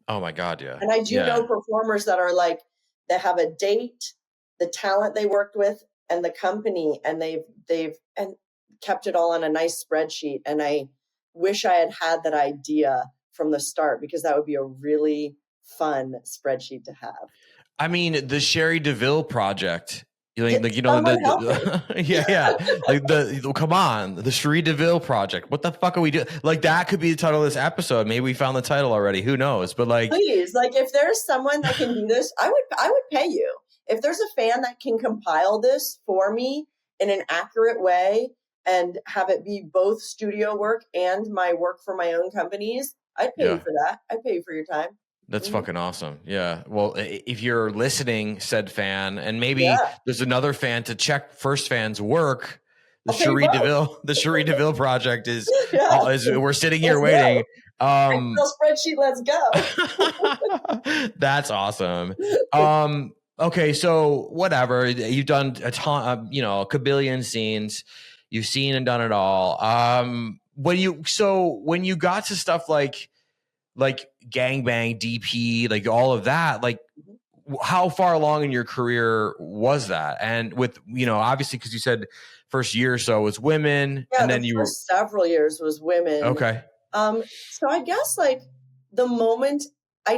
Oh my God, yeah. And I do know performers that are like, they have a date, the talent they worked with, and the company, and they've kept it all on a nice spreadsheet. And I wish I had that idea from the start because that would be a really fun spreadsheet to have. I mean, the Cherie DeVille project. Like like come on, the Cherie DeVille project. What the fuck are we doing? Like that could be the title of this episode. Maybe we found the title already. Who knows? But like, please, like if there's someone that can do this, I would pay you. If there's a fan that can compile this for me in an accurate way and have it be both studio work and my work for my own companies, I'd pay you for that. I'd pay you for your time. That's fucking awesome. Yeah. Well, if you're listening, said fan, and maybe there's another fan to check first fan's work, the Cherie DeVille project is we're sitting here waiting. Spreadsheet, let's go. That's awesome. Okay. So whatever, you've done a ton, a kabillion scenes, you've seen and done it all. When you got to stuff like gangbang, DP, like all of that, like how far along in your career was that? And with, obviously, because you said first year or so was women, and then you were several years was women. Okay. So I guess like the moment I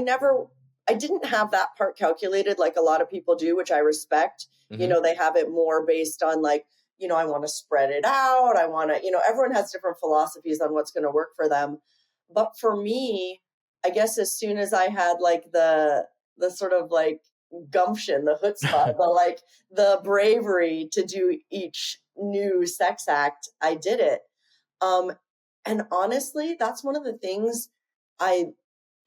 didn't have that part calculated like a lot of people do, which I respect. Mm-hmm. They have it more based on like, I want to spread it out. I want to, everyone has different philosophies on what's going to work for them. But for me, I guess as soon as I had like the sort of like gumption, the chutzpah, the bravery to do each new sex act, I did it. And honestly, that's one of the things I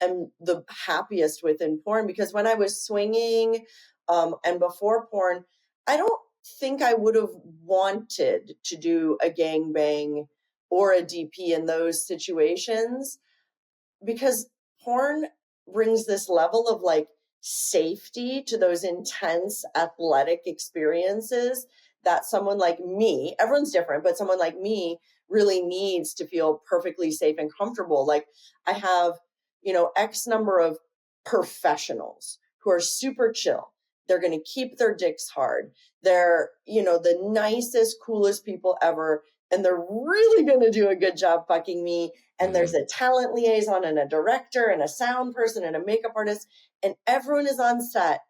am the happiest with in porn, because when I was swinging and before porn, I don't think I would have wanted to do a gangbang or a DP in those situations, because porn brings this level of like safety to those intense athletic experiences that someone like me, everyone's different, but someone like me really needs to feel perfectly safe and comfortable. Like I have, X number of professionals who are super chill. They're going to keep their dicks hard. They're, the nicest, coolest people ever. And they're really going to do a good job fucking me. And there's a talent liaison and a director and a sound person and a makeup artist. And everyone is on set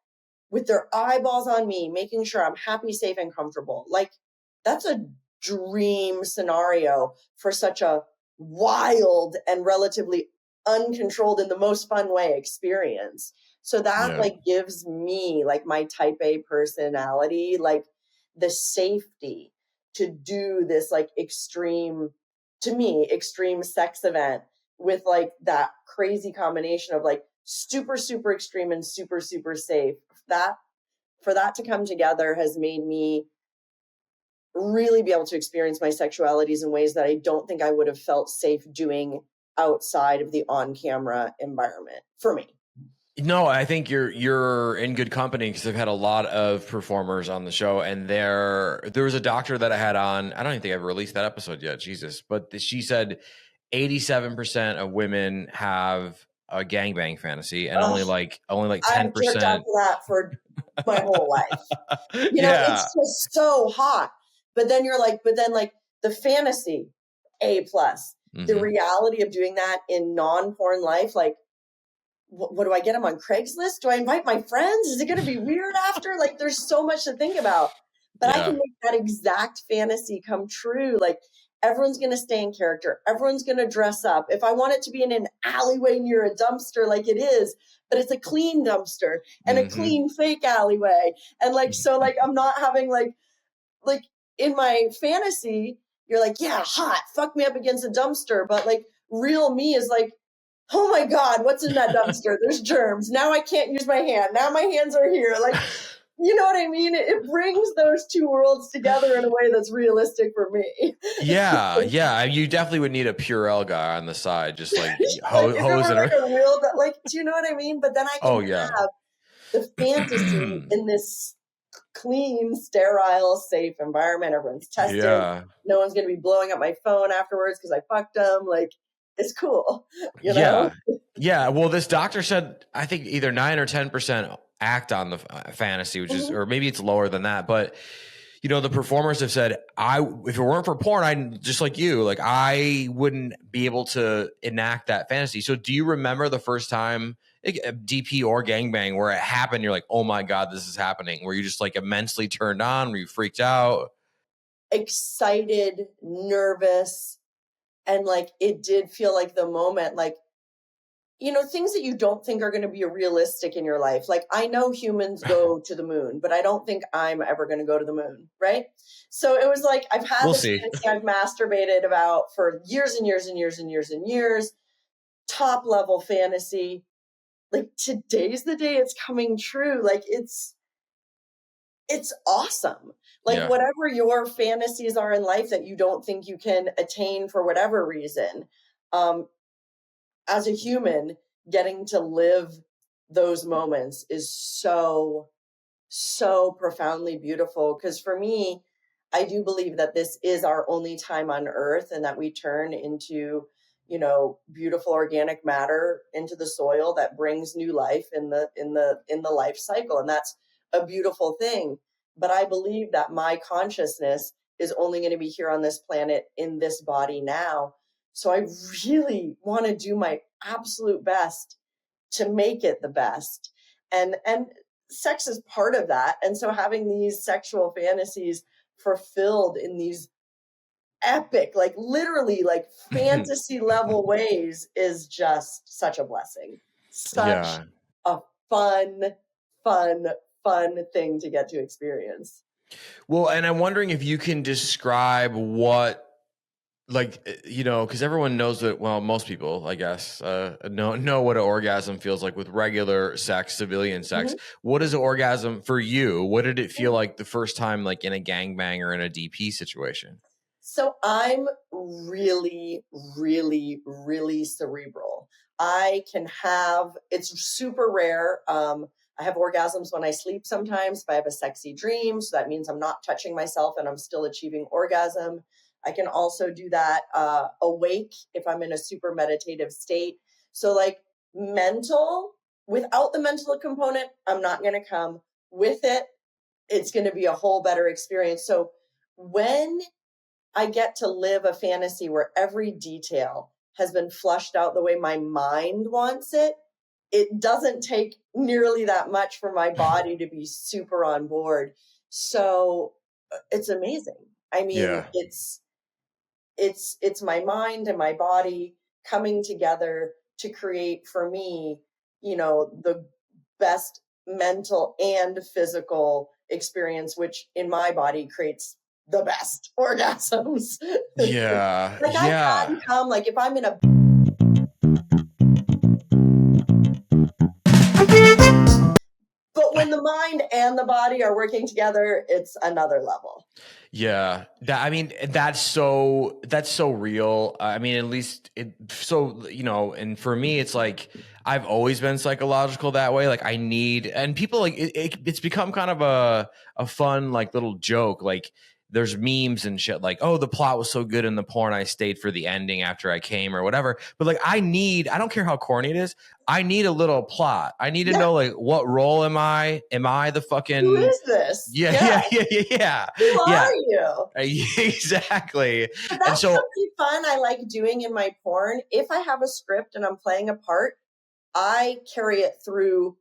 with their eyeballs on me, making sure I'm happy, safe, and comfortable. Like, that's a dream scenario for such a wild and relatively uncontrolled in the most fun way experience. So that like gives me like my type A personality, like the safety to do this like extreme sex event with like that crazy combination of like super, super extreme and super, super safe. That for that to come together has made me really be able to experience my sexualities in ways that I don't think I would have felt safe doing outside of the on-camera environment for me. No, I think you're in good company because I've had a lot of performers on the show, and there was a doctor that I had on. I don't even think I've released that episode yet, Jesus. But she said 87% of women have a gangbang fantasy, and only like 10%. I've jerked off to that for my whole life. You know, it's just so hot. But then the fantasy, A+. The reality of doing that in non-porn life, like, what do I get them on Craigslist? Do I invite my friends? Is it going to be weird after? Like, there's so much to think about. But I can make that exact fantasy come true. Like, everyone's going to stay in character. Everyone's going to dress up. If I want it to be in an alleyway near a dumpster, like it is, but it's a clean dumpster and a clean fake alleyway. And like, so like, I'm not having like in my fantasy, you're like, yeah, hot, fuck me up against a dumpster. But like real me is like, oh my God, what's in that dumpster? There's germs. Now I can't use my hand. Now my hands are here. Like, you know what I mean? It brings those two worlds together in a way that's realistic for me. Yeah. You definitely would need a Purell guy on the side, just like hosing like a real, like, do you know what I mean? But then I can have the fantasy in this clean, sterile, safe environment. Everyone's tested. No one's going to be blowing up my phone afterwards because I fucked them. Like, it's cool, you know? Yeah. Well, this doctor said, I think either 9 or 10% act on the fantasy, which is, or maybe it's lower than that. But, you know, the performers have said, if it weren't for porn, I just like you, like I wouldn't be able to enact that fantasy. So do you remember the first time DP or gangbang where it happened? You're like, oh my God, this is happening. Were you just like immensely turned on? Were you freaked out? Excited, nervous. And like, it did feel like the moment, like, you know, things that you don't think are going to be realistic in your life. Like, I know humans go to the moon, but I don't think I'm ever going to go to the moon. Right. So it was like, I've had this fantasy I've masturbated about for years and years and years and years and years, top level fantasy. Like, today's the day it's coming true. Like, it's awesome. Like whatever your fantasies are in life that you don't think you can attain for whatever reason, as a human, getting to live those moments is so, so profoundly beautiful. Because for me, I do believe that this is our only time on earth and that we turn into, you know, beautiful organic matter into the soil that brings new life in the life cycle. And that's a beautiful thing. But I believe that my consciousness is only going to be here on this planet in this body now. So I really want to do my absolute best to make it the best. And sex is part of that. And so having these sexual fantasies fulfilled in these epic, like literally like fantasy level ways is just such a blessing. Such a fun thing to get to experience. Well, and I'm wondering if you can describe what, like, you know, because everyone knows that, well, most people, I guess, know what an orgasm feels like with regular sex, civilian sex. What is an orgasm for you? What did it feel like the first time, like in a gangbang or in a DP situation? So I'm really, really, really cerebral. It's super rare. I have orgasms when I sleep sometimes if I have a sexy dream. So that means I'm not touching myself and I'm still achieving orgasm. I can also do that awake if I'm in a super meditative state. So like mental, without the mental component, I'm not going to come. With it, it's going to be a whole better experience. So when I get to live a fantasy where every detail has been flushed out the way my mind wants it, it doesn't take nearly that much for my body to be super on board. So it's amazing. I mean, Yeah. it's my mind and my body coming together to create for me, the best mental and physical experience, which in my body creates the best orgasms. Yeah. Like I Yeah. can come, like if I'm in a but when the mind and the body are working together, it's another level. Yeah, I mean, that's so real. I mean, at least and for me, it's like I've always been psychological that way. Like I need, and people like it's become kind of a fun like little joke. Like there's memes and shit like, oh, the plot was so good in the porn, I stayed for the ending after I came or whatever. But like I don't care how corny it is. I need a little plot. I need to know like what role am I? Am I the fucking Who is this? yeah. Who Yeah. are you? Exactly. But And that's so, something fun I like doing in my porn. If I have a script and I'm playing a part, I carry it through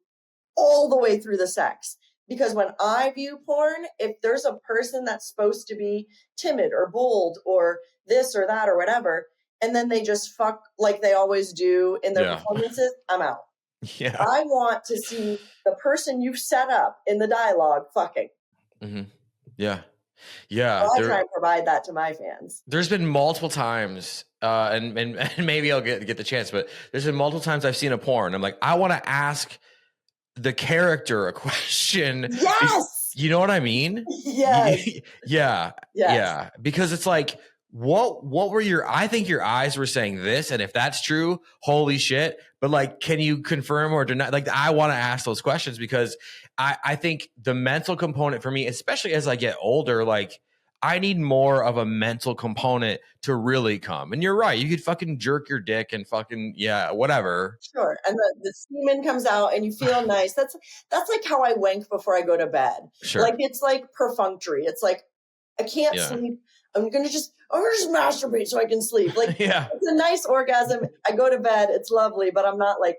all the way through the sex. Because when I view porn, if there's a person that's supposed to be timid or bold or this or that or whatever, and then they just fuck like they always do in their yeah. performances, I'm out. Yeah. I want to see the person you've set up in the dialogue fucking. Mm-hmm. Yeah. Yeah. So I try and provide that to my fans. There's been multiple times, and maybe I'll get the chance, but there's been multiple times I've seen a porn. I'm like, I want to ask the character a question. Yes. You know what I mean? Yes. Yeah. Yes. Yeah. Because it's like, what were I think your eyes were saying this. And if that's true, holy shit. But like, can you confirm or deny? Like, I want to ask those questions because I think the mental component for me, especially as I get older, like I need more of a mental component to really come. And you're right. You could fucking jerk your dick and fucking, yeah, whatever. Sure. And the semen comes out and you feel nice. That's like how I wank before I go to bed. Sure. Like it's like perfunctory. It's like I can't sleep. I'm gonna just masturbate so I can sleep. Like it's a nice orgasm. I go to bed, it's lovely, but I'm not like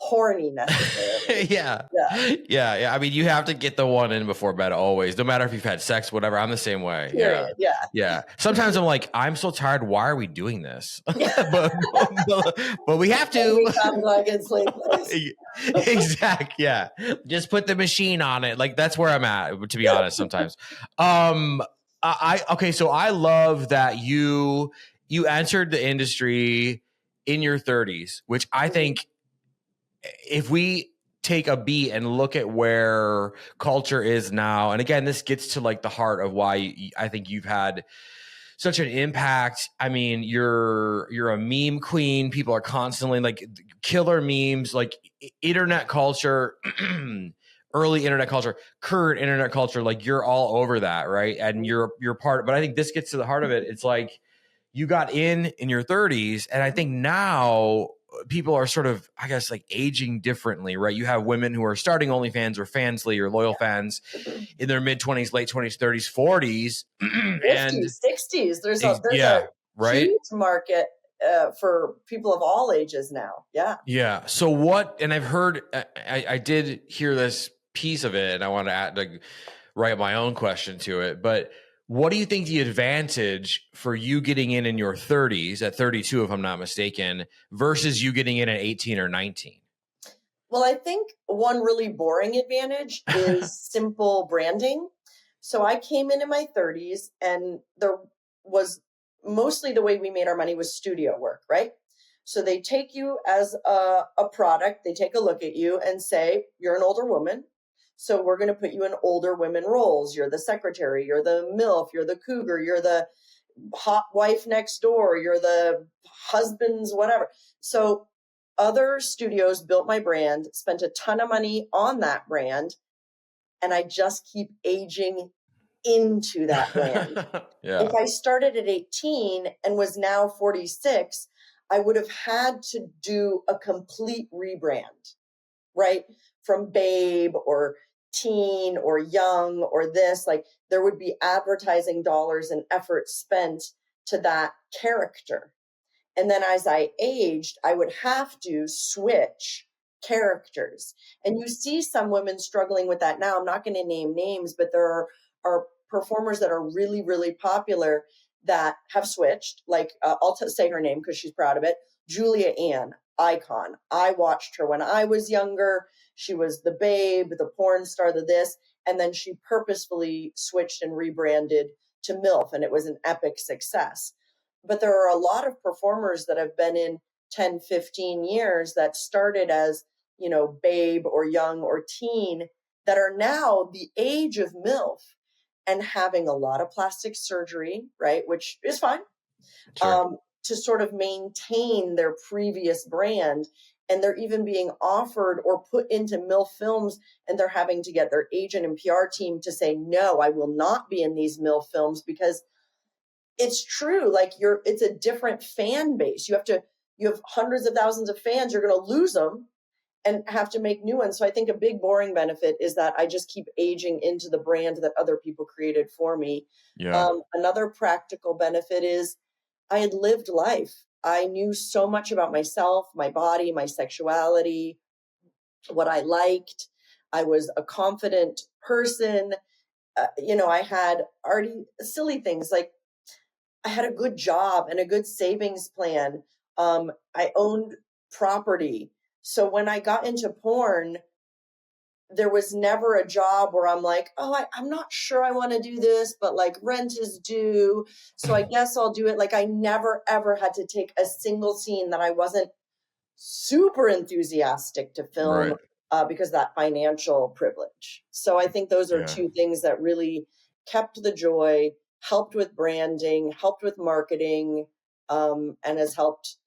horny necessarily. Yeah. I mean, you have to get the one in before bed always, no matter if you've had sex, whatever. I'm the same way. Period. Yeah. Sometimes I'm like, I'm so tired. Why are we doing this? but we have to. I can sleep. Exact. Yeah. Just put the machine on it. Like that's where I'm at, to be honest, sometimes. Okay. So I love that you entered the industry in your 30s, which I think if we take a beat and look at where culture is now, and again, this gets to like the heart of why I think you've had such an impact. I mean, you're a meme queen. People are constantly like killer memes, like internet culture, early internet culture, current internet culture. Like you're all over that, right? And you're part. But I think this gets to the heart of it. It's like you got in your 30s, and I think now people are sort of, I guess, like aging differently, right? You have women who are starting OnlyFans or Fansly or loyal fans in their mid 20s, late 20s, 30s, 40s, 50s, and 60s. There's a right? huge market for people of all ages now. Yeah. So what? And I've heard, I did hear this piece of it, and I want to add, like, write my own question to it, but. What do you think the advantage for you getting in your 30s, at 32, if I'm not mistaken, versus you getting in at 18 or 19? Well, I think one really boring advantage is simple branding. So I came in my 30s, and there was mostly the way we made our money was studio work, right? So they take you as a product, they take a look at you and say, you're an older woman. So we're going to put you in older women roles. You're the secretary, you're the MILF, you're the cougar, you're the hot wife next door, you're the husband's whatever. So other studios built my brand, spent a ton of money on that brand, and I just keep aging into that brand. If I started at 18 and was now 46, I would have had to do a complete rebrand, right? From babe or teen or young or this, like there would be advertising dollars and effort spent to that character. And then as I aged, I would have to switch characters. And you see some women struggling with that now. I'm not going to name names, but there are performers that are really, really popular that have switched. Like, I'll say her name because she's proud of it. Julia Ann, icon. I watched her when I was younger. She was the babe, the porn star, the this. And then she purposefully switched and rebranded to MILF, and it was an epic success. But there are a lot of performers that have been in 10, 15 years that started as, babe or young or teen, that are now the age of MILF and having a lot of plastic surgery, right? Which is fine, Sure. to sort of maintain their previous brand. And they're even being offered or put into MILF films, and they're having to get their agent and PR team to say, no, I will not be in these MILF films, because it's true. Like, it's a different fan base. You have hundreds of thousands of fans. You're going to lose them and have to make new ones. So I think a big boring benefit is that I just keep aging into the brand that other people created for me. Yeah. Another practical benefit is I had lived life. I knew so much about myself, my body, my sexuality, what I liked. I was a confident person. I had already silly things like I had a good job and a good savings plan. I owned property. So when I got into porn, there was never a job where I'm like, oh, I'm not sure I want to do this, but like rent is due, so I guess I'll do it. Like, I never, ever had to take a single scene that I wasn't super enthusiastic to film, Right. because of that financial privilege. So I think those are Yeah. two things that really kept the joy, helped with branding, helped with marketing, and has helped,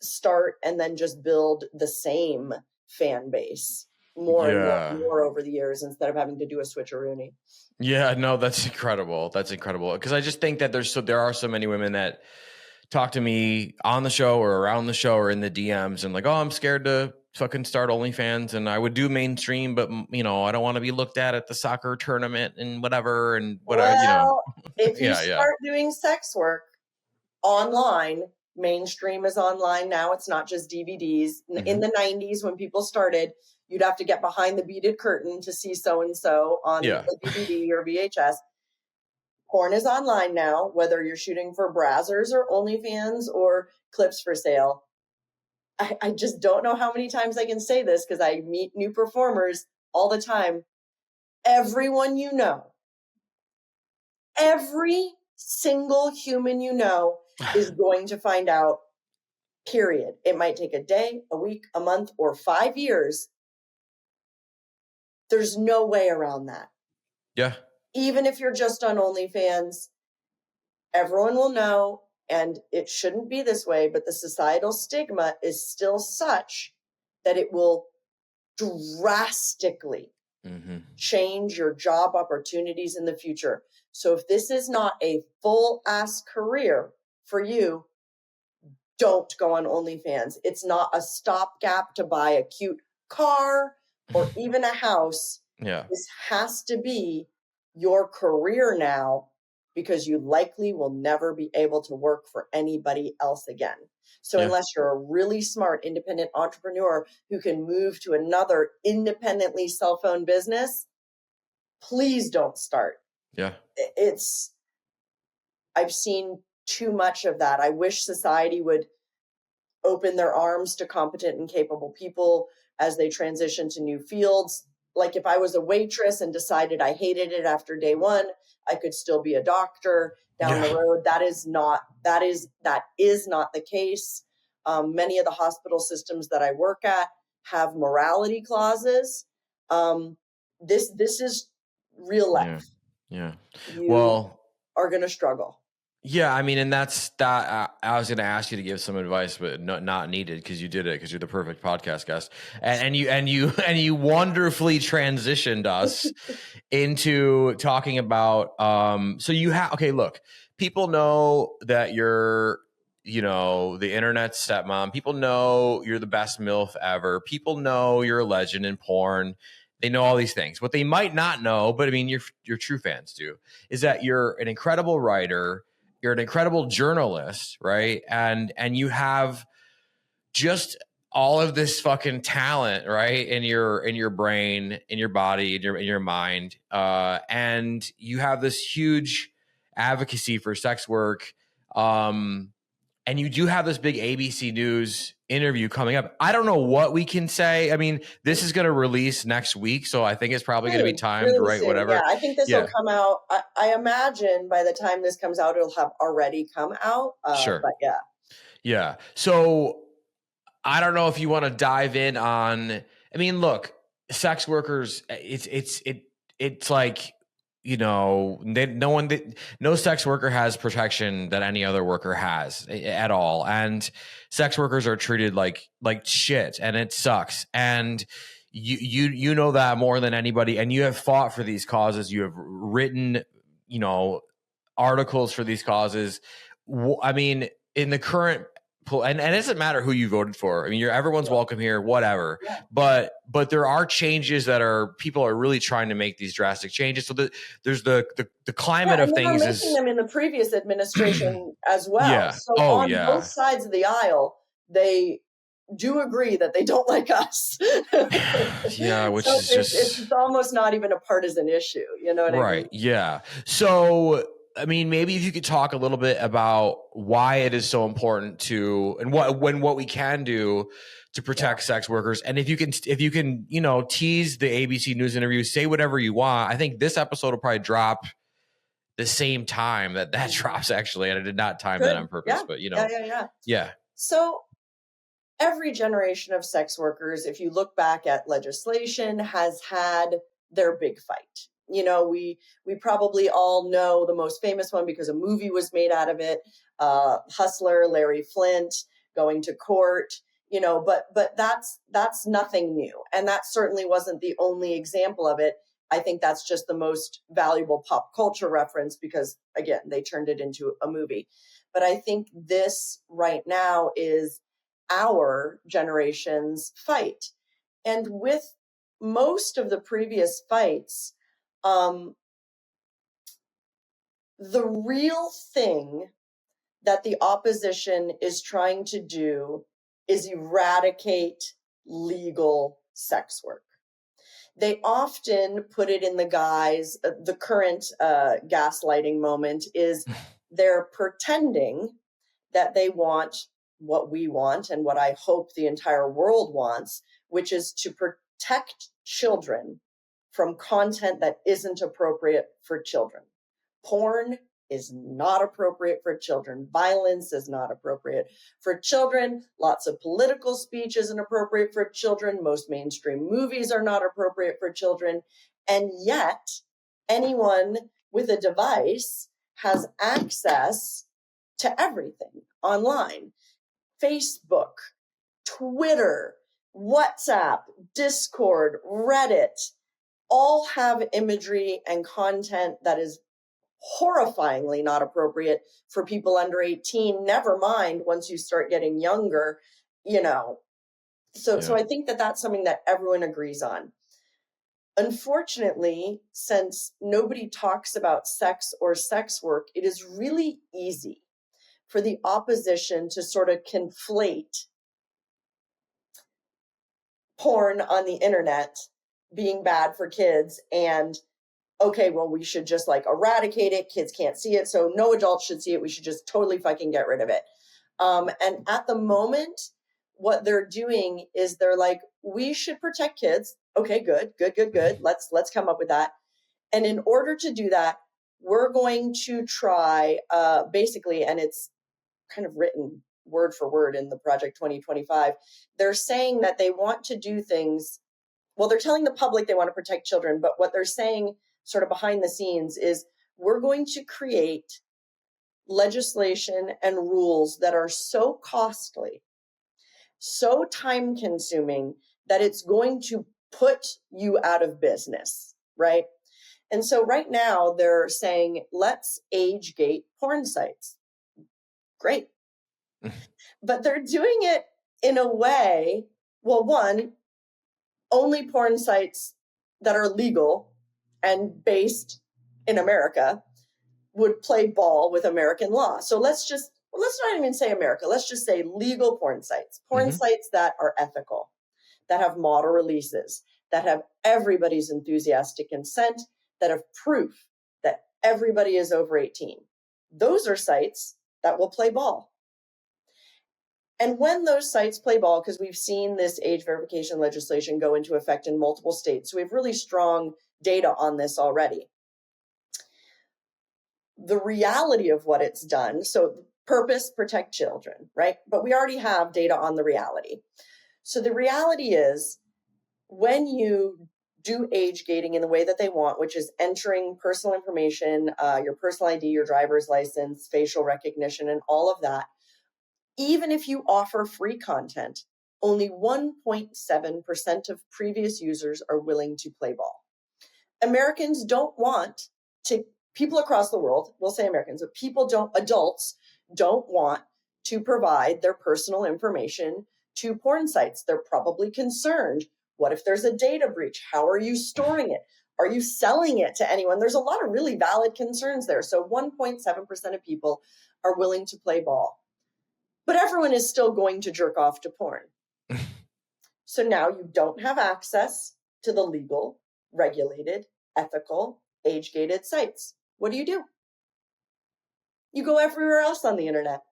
start and then just build the same fan base more and more and Yeah. more over the years, instead of having to do a switcheroony. Yeah, no, that's incredible. That's incredible. Because I just think that there are so many women that talk to me on the show or around the show or in the DMs and like, oh, I'm scared to fucking start OnlyFans, and I would do mainstream, but I don't want to be looked at the soccer tournament and whatever and whatever. Well, if you Yeah. start doing sex work online, mainstream is online now. It's not just DVDs. In the 90s, when people started, you'd have to get behind the beaded curtain to see so-and-so on Yeah. a DVD or VHS. Porn is online now, whether you're shooting for Brazzers or OnlyFans or clips for sale. I just don't know how many times I can say this, because I meet new performers all the time. Everyone you know, every single human you know is going to find out, period. It might take a day, a week, a month, or 5 years. There's no way around that. Yeah. Even if you're just on OnlyFans, everyone will know, and it shouldn't be this way, but the societal stigma is still such that it will drastically change your job opportunities in the future. So if this is not a full-ass career for you, don't go on OnlyFans. It's not a stopgap to buy a cute car or even a house. Yeah. This has to be your career now, because you likely will never be able to work for anybody else again. So unless you're a really smart independent entrepreneur who can move to another independently self-owned business, please don't start. Yeah. I've seen too much of that. I wish society would open their arms to competent and capable people as they transition to new fields. Like, if I was a waitress and decided I hated it after day one, I could still be a doctor down the road. That is not the case. Many of the hospital systems that I work at have morality clauses. This is real life. Yeah. You are going to struggle. Yeah, I mean, and that's that. I was going to ask you to give some advice, but not needed, because you did it, because you're the perfect podcast guest, and you wonderfully transitioned us into talking about. So you have look, people know that you're the internet stepmom. People know you're the best MILF ever. People know you're a legend in porn. They know all these things. What they might not know, but I mean, your true fans do, is that you're an incredible writer. You're an incredible journalist, right? And you have just all of this fucking talent, right, in your brain, in your body, in your mind, and you have this huge advocacy for sex work, and you do have this big ABC News interview coming up. I don't know what we can say. I mean, this is going to release next week, so I think it's probably going to be timed, really right? soon. Whatever. Yeah, I think this will come out. I imagine by the time this comes out, it'll have already come out. Sure. But yeah. Yeah. So I don't know if you want to dive in on, I mean, look, sex workers, it's like, you know, no sex worker has protection that any other worker has at all. And sex workers are treated like shit, and it sucks. And you know that more than anybody, and you have fought for these causes. You have written, you know, articles for these causes. I mean, in the current, and it doesn't matter who you voted for. I mean, everyone's welcome here, whatever. Yeah. But there are changes that people are really trying to make these drastic changes. So there's the climate of things. They were making them in the previous administration as well. Yeah. So on both sides of the aisle, they do agree that they don't like us. Yeah, which so is just it's almost not even a partisan issue. You know what I mean? Right. Yeah. So I mean, maybe if you could talk a little bit about why it is so important to, and what we can do to protect sex workers. And if you can, you know, tease the ABC News interview, say whatever you want. I think this episode will probably drop the same time that drops, actually. And I did not time that on purpose, but you know. Yeah. So every generation of sex workers, if you look back at legislation, has had their big fight. You know, we probably all know the most famous one because a movie was made out of it. Hustler, Larry Flint, going to court. You know, but that's nothing new, and that certainly wasn't the only example of it. I think that's just the most valuable pop culture reference because, again, they turned it into a movie. But I think this right now is our generation's fight, and with most of the previous fights. The real thing that the opposition is trying to do is eradicate legal sex work. They often put it in the guise, the current gaslighting moment is they're pretending that they want what we want and what I hope the entire world wants, which is to protect children from content that isn't appropriate for children. Porn is not appropriate for children. Violence is not appropriate for children. Lots of political speech isn't appropriate for children. Most mainstream movies are not appropriate for children. And yet, anyone with a device has access to everything online. Facebook, Twitter, WhatsApp, Discord, Reddit, all have imagery and content that is horrifyingly not appropriate for people under 18, never mind once you start getting younger, you know. So I think that that's something that everyone agrees on. Unfortunately, since nobody talks about sex or sex work, it is really easy for the opposition to sort of conflate porn on the internet being bad for kids and, okay, well, we should just like eradicate it. Kids can't see it, so no adults should see it. We should just totally fucking get rid of it. And at the moment, what they're doing is they're like, we should protect kids. Okay, good. Let's come up with that. And in order to do that, we're going to try basically, and it's kind of written word for word in the Project 2025, they're saying that they want to do things. Well, they're telling the public they want to protect children, but what they're saying sort of behind the scenes is we're going to create legislation and rules that are so costly, so time consuming that it's going to put you out of business, right? And so right now they're saying, let's age gate porn sites. Great. But they're doing it in a way, well, one, only porn sites that are legal and based in America would play ball with American law. So let's just well, let's not even say America. Let's just say legal porn sites that are ethical, that have model releases, that have everybody's enthusiastic consent, that have proof that everybody is over 18. Those are sites that will play ball. And when those sites play ball, because we've seen this age verification legislation go into effect in multiple states, so we have really strong data on this already. The reality of what it's done, so purpose, protect children, right? But we already have data on the reality. So the reality is when you do age gating in the way that they want, which is entering personal information, your personal ID, your driver's license, facial recognition, and all of that, even if you offer free content, only 1.7% of previous users are willing to play ball. Americans don't want to, people across the world, we'll say Americans, but adults don't want to provide their personal information to porn sites. They're probably concerned. What if there's a data breach? How are you storing it? Are you selling it to anyone? There's a lot of really valid concerns there. So 1.7% of people are willing to play ball. But everyone is still going to jerk off to porn. So now you don't have access to the legal, regulated, ethical, age-gated sites. What do? You go everywhere else on the internet,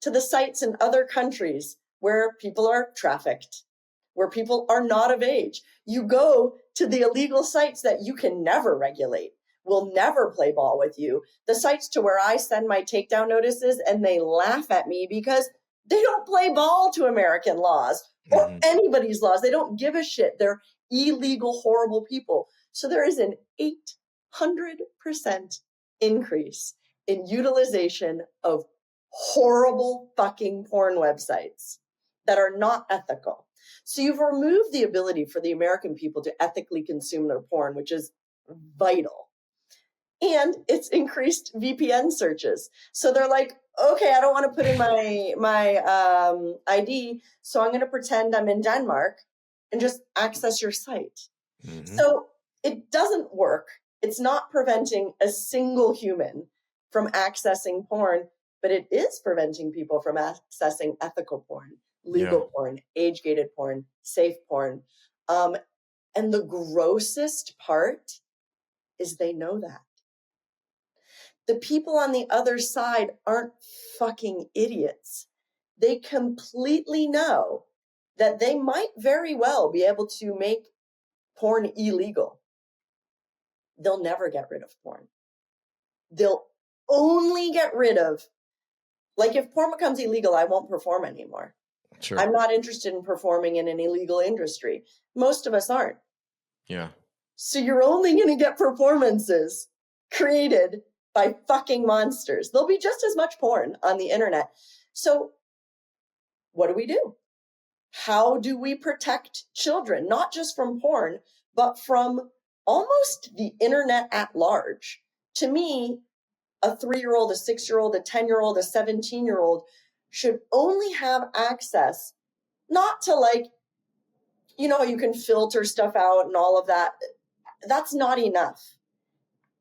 to the sites in other countries where people are trafficked, where people are not of age. You go to the illegal sites that you can never regulate, will never play ball with you. The sites to where I send my takedown notices and they laugh at me because they don't play ball to American laws or anybody's laws. They don't give a shit. They're illegal, horrible people. So there is an 800% increase in utilization of horrible fucking porn websites that are not ethical. So you've removed the ability for the American people to ethically consume their porn, which is vital. And it's increased VPN searches. So they're like, okay, I don't want to put in my ID, so I'm going to pretend I'm in Denmark and just access your site. So it doesn't work. It's not preventing a single human from accessing porn, but it is preventing people from accessing ethical porn, legal porn, age-gated porn, safe porn. And the grossest part is they know that. The people on the other side aren't fucking idiots. They completely know that they might very well be able to make porn illegal. They'll never get rid of porn. They'll only get rid of, like, if porn becomes illegal, I won't perform anymore. Sure. I'm not interested in performing in an illegal industry. Most of us aren't. Yeah. So you're only going to get performances created by fucking monsters. There'll be just as much porn on the internet. So what do? How do we protect children, not just from porn, but from almost the internet at large? To me, a 3-year-old, a 6-year-old, a 10-year-old, a 17-year-old should only have access, not to, like, you know, you can filter stuff out and all of that. That's not enough.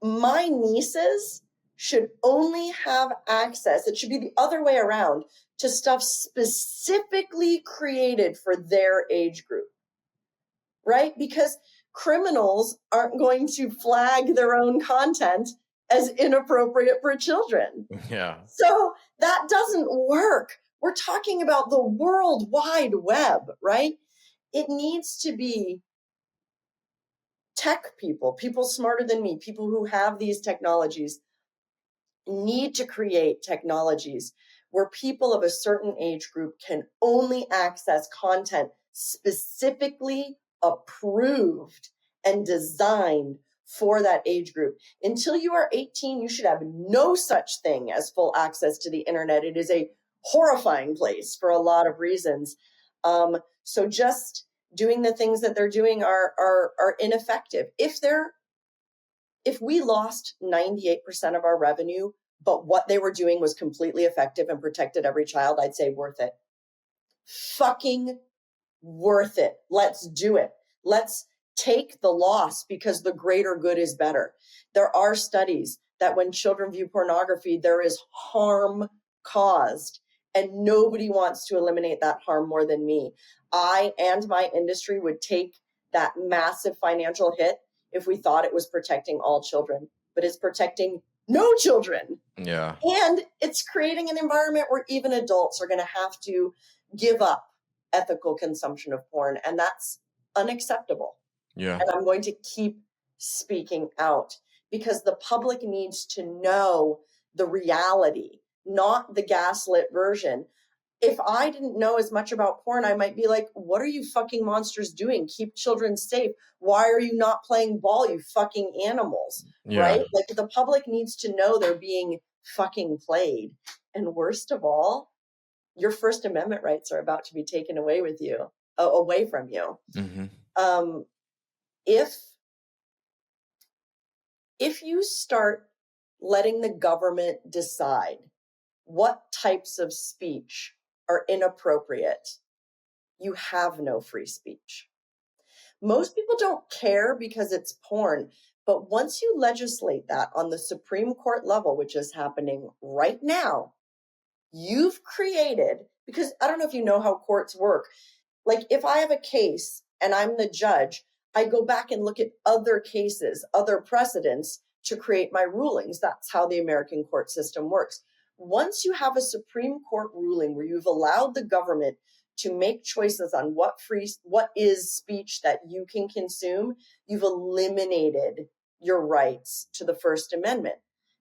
My nieces should only have access, it should be the other way around, to stuff specifically created for their age group, right? Because criminals aren't going to flag their own content as inappropriate for children. Yeah. So that doesn't work. We're talking about the World Wide Web, right? It needs to be tech people smarter than me, people who have these technologies need to create technologies where people of a certain age group can only access content specifically approved and designed for that age group. Until you are 18, you should have no such thing as full access to the internet. It is a horrifying place for a lot of reasons. So just doing the things that they're doing are ineffective. If we lost 98% of our revenue, but what they were doing was completely effective and protected every child, I'd say worth it. Fucking worth it. Let's do it. Let's take the loss because the greater good is better. There are studies that when children view pornography, there is harm caused, and nobody wants to eliminate that harm more than me. I and my industry would take that massive financial hit if we thought it was protecting all children, but it's protecting no children. Yeah. And it's creating an environment where even adults are going to have to give up ethical consumption of porn, and that's unacceptable. Yeah. And I'm going to keep speaking out because the public needs to know the reality, not the gaslit version. If I didn't know as much about porn, I might be like, what are you fucking monsters doing? Keep children safe. Why are you not playing ball, you fucking animals? Yeah. Right? Like, the public needs to know they're being fucking played. And worst of all, your First Amendment rights are about to be taken away from you. Mm-hmm. If you start letting the government decide what types of speech are inappropriate, you have no free speech. Most people don't care because it's porn, but once you legislate that on the Supreme Court level, which is happening right now, you've created, because I don't know if you know how courts work. Like, if I have a case and I'm the judge, I go back and look at other cases, other precedents to create my rulings. That's how the American court system works. Once you have a Supreme Court ruling where you've allowed the government to make choices on what is speech that you can consume, you've eliminated your rights to the First Amendment.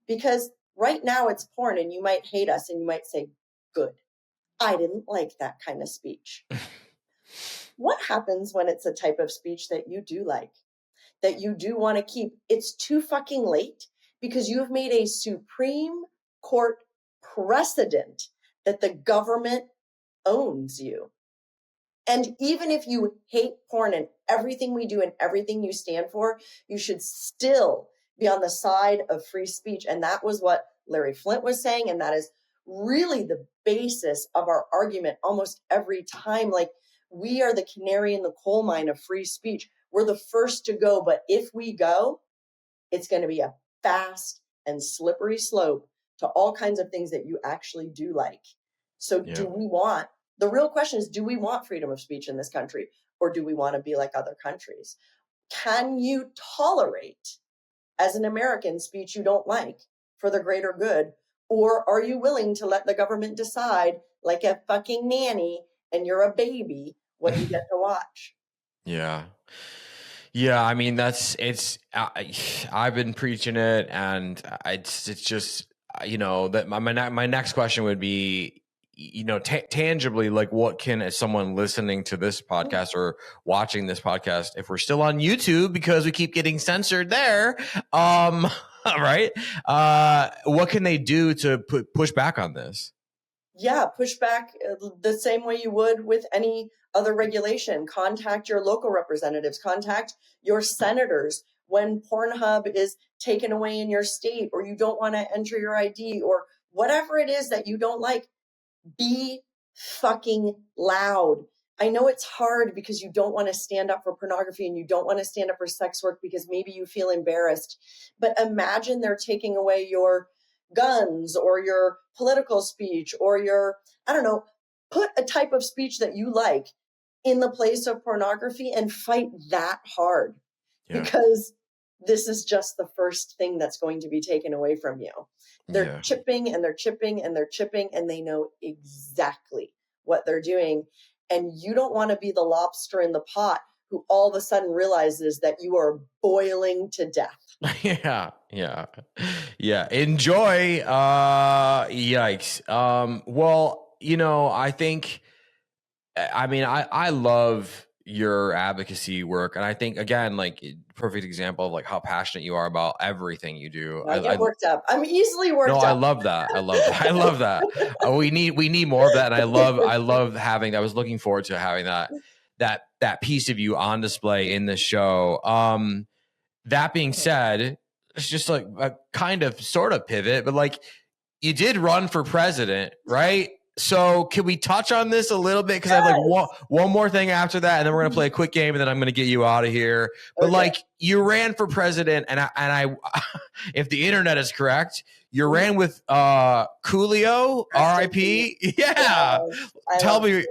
Because right now it's porn, and you might hate us and you might say, good, I didn't like that kind of speech. What happens when it's a type of speech that you do like, that you do want to keep? It's too fucking late, because you've made a Supreme Court precedent that the government owns you. And even if you hate porn and everything we do and everything you stand for, you should still be on the side of free speech. And that was what Larry Flynt was saying. And that is really the basis of our argument almost every time. Like, we are the canary in the coal mine of free speech. We're the first to go. But if we go, it's going to be a fast and slippery slope to all kinds of things that you actually do like. So the real question is, do we want freedom of speech in this country, or do we want to be like other countries? Can you tolerate, as an American, speech you don't like for the greater good? Or are you willing to let the government decide, like a fucking nanny, and you're a baby, what you get to watch? Yeah. Yeah. I mean, I've been preaching it, and it's just, that my next question would be, tangibly, like, what can, as someone listening to this podcast or watching this podcast, if we're still on YouTube, because we keep getting censored there, right? What can they do to push back on this? Yeah, push back the same way you would with any other regulation. Contact your local representatives, contact your senators when Pornhub is taken away in your state, or you don't want to enter your ID, or whatever it is that you don't like. Be fucking loud. I know it's hard because you don't want to stand up for pornography and you don't want to stand up for sex work because maybe you feel embarrassed. But imagine they're taking away your guns or your political speech or your, I don't know, put a type of speech that you like in the place of pornography and fight that hard. Yeah. Because this is just the first thing that's going to be taken away from you. They're chipping and they're chipping and they're chipping, and they know exactly what they're doing. And you don't want to be the lobster in the pot who all of a sudden realizes that you are boiling to death. Yeah. Enjoy. Yikes. Well, I think, I love your advocacy work, and I think, again, like, perfect example of like how passionate you are about everything you do. I get worked up. I'm easily worked up. I love that. I love that. We need more of that, and I love having. I was looking forward to having that piece of you on display in the show. That being said, it's just like a kind of sort of pivot, but like, you did run for president, right? So can we touch on this a little bit? Because I have like one more thing after that, and then we're gonna play a quick game, and then I'm gonna get you out of here. But like, you ran for president, and I if the internet is correct, you ran with Coolio, R.I.P. Yeah. Tell me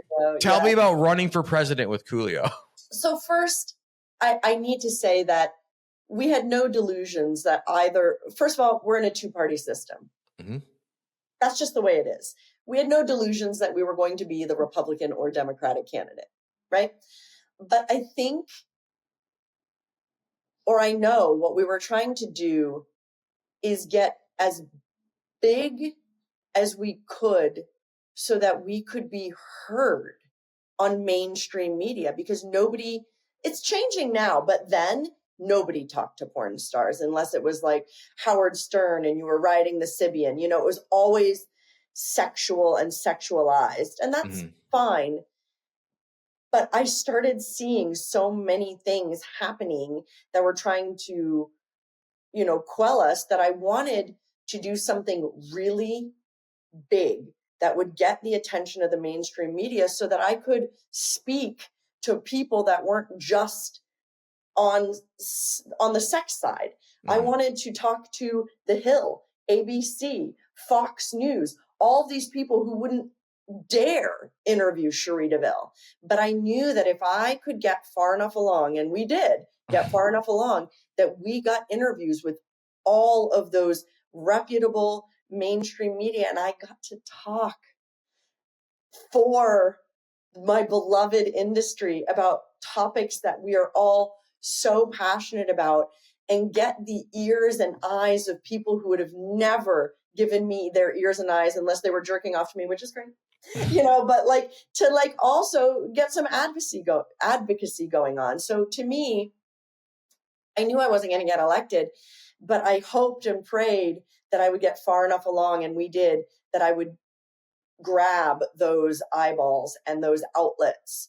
about running for president with Coolio. So first, I need to say that we had no delusions that either. First of all, we're in a two-party system. Mm-hmm. That's just the way it is. We had no delusions that we were going to be the Republican or Democratic candidate, right? But I think, or I know, what we were trying to do is get as big as we could so that we could be heard on mainstream media, because nobody, it's changing now, but then nobody talked to porn stars unless it was like Howard Stern and you were riding the Sibian. You know, it was always sexual and sexualized, and that's fine. But I started seeing so many things happening that were trying to, you know, quell us, that I wanted to do something really big that would get the attention of the mainstream media so that I could speak to people that weren't just on the sex side. I wanted to talk to The Hill, ABC, Fox News, all these people who wouldn't dare interview Cherie DeVille. But I knew that if I could get far enough along, and we did get far enough along, that we got interviews with all of those reputable mainstream media, and I got to talk for my beloved industry about topics that we are all so passionate about, and get the ears and eyes of people who would have never given me their ears and eyes unless they were jerking off to me, which is great. You know, but like to like also get some advocacy going on. So to me, I knew I wasn't going to get elected, but I hoped and prayed that I would get far enough along, and we did, that I would grab those eyeballs and those outlets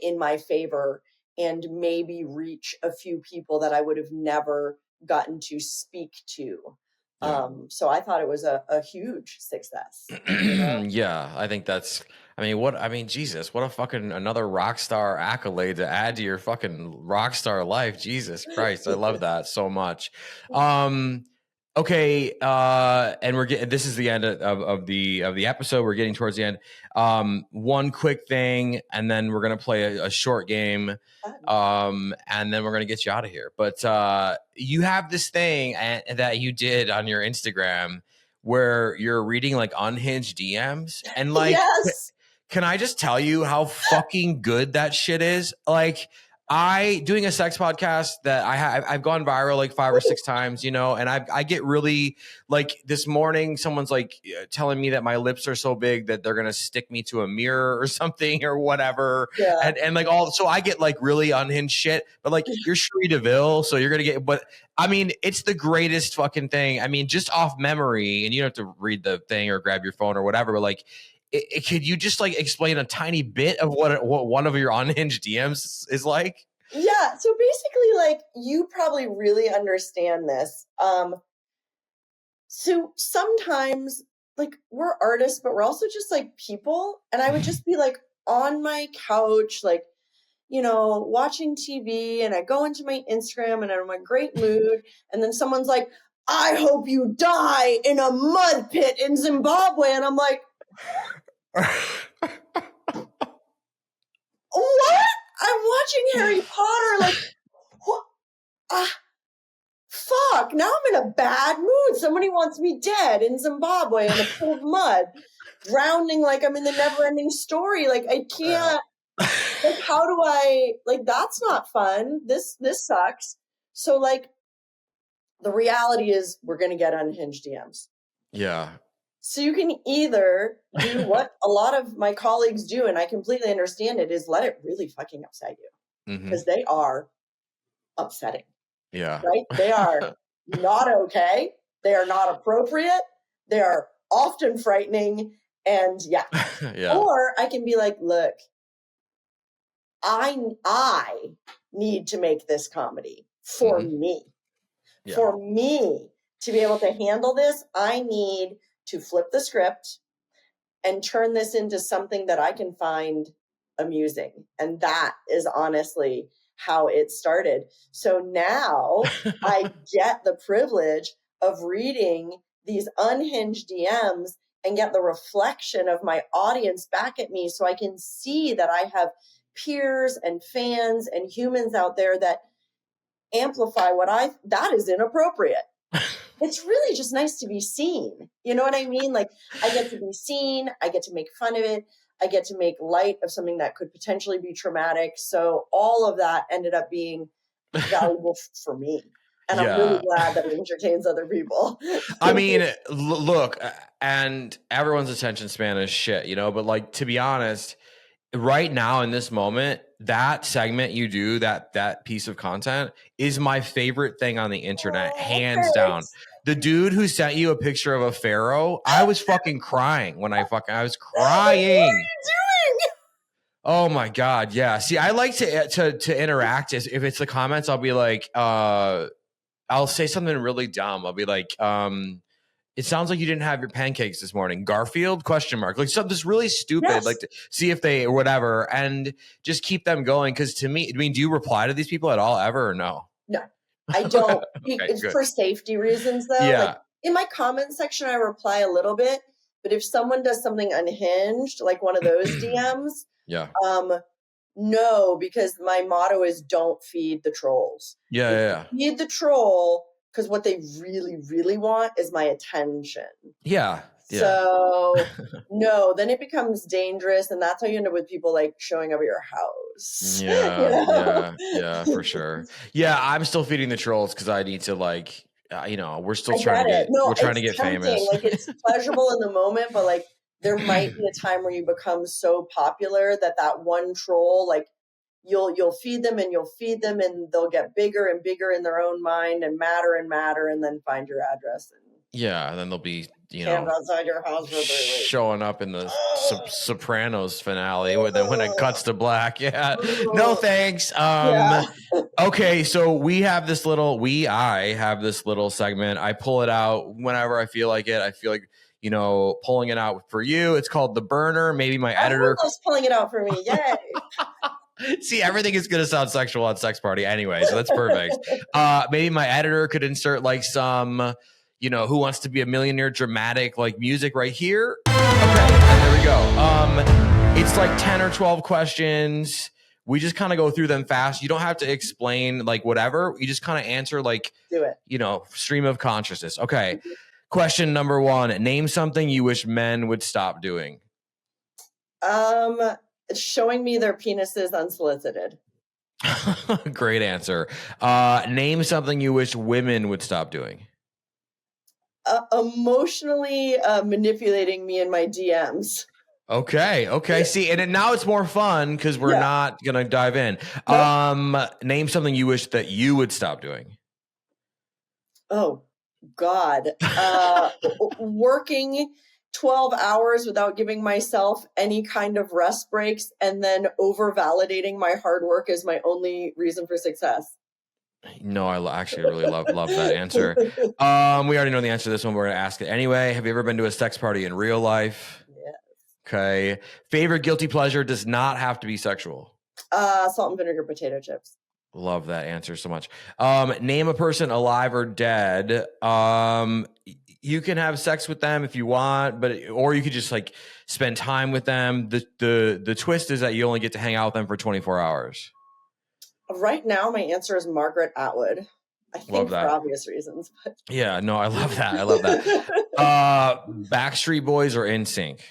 in my favor, and maybe reach a few people that I would have never gotten to speak to. So I thought it was a huge success. You know? Yeah, I think that's, Jesus, what a fucking another rock star accolade to add to your fucking rock star life. Jesus Christ. I love that so much. Okay. And we're getting, this is the end of the episode. We're getting towards the end. One quick thing, and then we're going to play a short game. And then we're going to get you out of here. But, you have this thing that you did on your Instagram where you're reading like unhinged DMs, and like, yes. Can I just tell you how fucking good that shit is? Like, doing a sex podcast that I've gone viral like 5 or 6 times, you know, and I get really, like, this morning someone's like telling me that my lips are so big that they're gonna stick me to a mirror or something or whatever. Yeah. And like so I get like really unhinged shit, but like you're Cherie DeVille, so you're gonna get, but I mean, it's the greatest fucking thing. I mean, just off memory, and you don't have to read the thing or grab your phone or whatever, but like, could you just like explain a tiny bit of what one of your unhinged DMs is like? Yeah. So basically, like, you probably really understand this. So sometimes, like, we're artists, but we're also just like people. And I would just be like on my couch, like, you know, watching TV, and I go into my Instagram and I'm in a great mood. And then someone's like, I hope you die in a mud pit in Zimbabwe. And I'm like, what? I'm watching Harry Potter, like, what? Fuck, now I'm in a bad mood. Somebody wants me dead in Zimbabwe in a pool of mud, drowning like I'm in the Never-Ending Story. Like, I can't, like, how do I, like, that's not fun. This sucks. So, like, the reality is we're going to get unhinged DMs. Yeah. So you can either do what a lot of my colleagues do, and I completely understand it, is let it really fucking upset you, because they are upsetting. Yeah. Right? They are not okay. They are not appropriate. They are often frightening. And yeah. Or I can be like, look, I need to make this comedy for me. Yeah. For me to be able to handle this, I need to flip the script. and turn this into something that I can find amusing. And that is honestly how it started. So now I get the privilege of reading these unhinged DMs and get the reflection of my audience back at me, so I can see that I have peers and fans and humans out there that amplify that is inappropriate. It's really just nice to be seen. You know what I mean? Like, I get to be seen. I get to make fun of it. I get to make light of something that could potentially be traumatic. So all of that ended up being valuable for me. And I'm really glad that it entertains other people. I mean, look, and everyone's attention span is shit, you know, but like, to be honest, right now in this moment, that segment you do, that piece of content is my favorite thing on the internet, hands down. The dude who sent you a picture of a pharaoh, I was fucking crying when I was crying. What are you doing? Oh my God. Yeah. See, I like to interact. If it's the comments, I'll be like, I'll say something really dumb. I'll be like, it sounds like you didn't have your pancakes this morning. Garfield? ? Like something just really stupid, Yes. like to see if they or whatever, and just keep them going. Because to me, I mean, do you reply to these people at all ever or no? No, I don't. Okay, it's good. for safety reasons, though. Yeah. Like, in my comment section, I reply a little bit, but if someone does something unhinged, like one of those DMs, no, because my motto is don't feed the trolls. Yeah. Feed the troll, because what they really, really want is my attention. Yeah. So no, then it becomes dangerous, and that's how you end up with people like showing up at your house. Yeah, for sure. Yeah, I'm still feeding the trolls because I need to, like, you know, we're still trying to get famous. Like, it's pleasurable in the moment, but like, there might be a time where you become so popular that one troll, like, you'll feed them and they'll get bigger and bigger in their own mind and matter, and then find your address and then they'll be, you camp know, outside your house for 3 weeks. showing up in the Sopranos finale when it cuts to black. Yeah, no thanks. Okay, so I have this little segment. I pull it out whenever I feel like it. I feel like, you know, pulling it out for you. It's called the burner. Maybe my editor loves pulling it out for me. Yay. See, everything is going to sound sexual on Sex Party anyway, so that's perfect. Maybe my editor could insert like some, you know, Who Wants to Be a Millionaire dramatic like music right here. Okay, there we go. It's like 10 or 12 questions. We just kind of go through them fast. You don't have to explain like whatever. You just kind of answer like, do it. You know, stream of consciousness. Okay. Question number 1. Name something you wish men would stop doing. Showing me their penises unsolicited. Great answer. Name something you wish women would stop doing. Emotionally manipulating me in my DMs. Okay. See, and now it's more fun because we're not gonna dive in. Name something you wish that you would stop doing. Oh God. Working 12 hours without giving myself any kind of rest breaks, and then over validating my hard work as my only reason for success. No, I actually really love that answer. We already know the answer to this one. We're going to ask it anyway. Have you ever been to a sex party in real life? Yes. Okay. Favorite guilty pleasure does not have to be sexual. Salt and vinegar potato chips. Love that answer so much. Name a person alive or dead. You can have sex with them if you want, or you could just like spend time with them. The twist is that you only get to hang out with them for 24 hours. Right now, my answer is Margaret Atwood. I think for obvious reasons. But. Yeah, no, I love that. Backstreet Boys or NSYNC?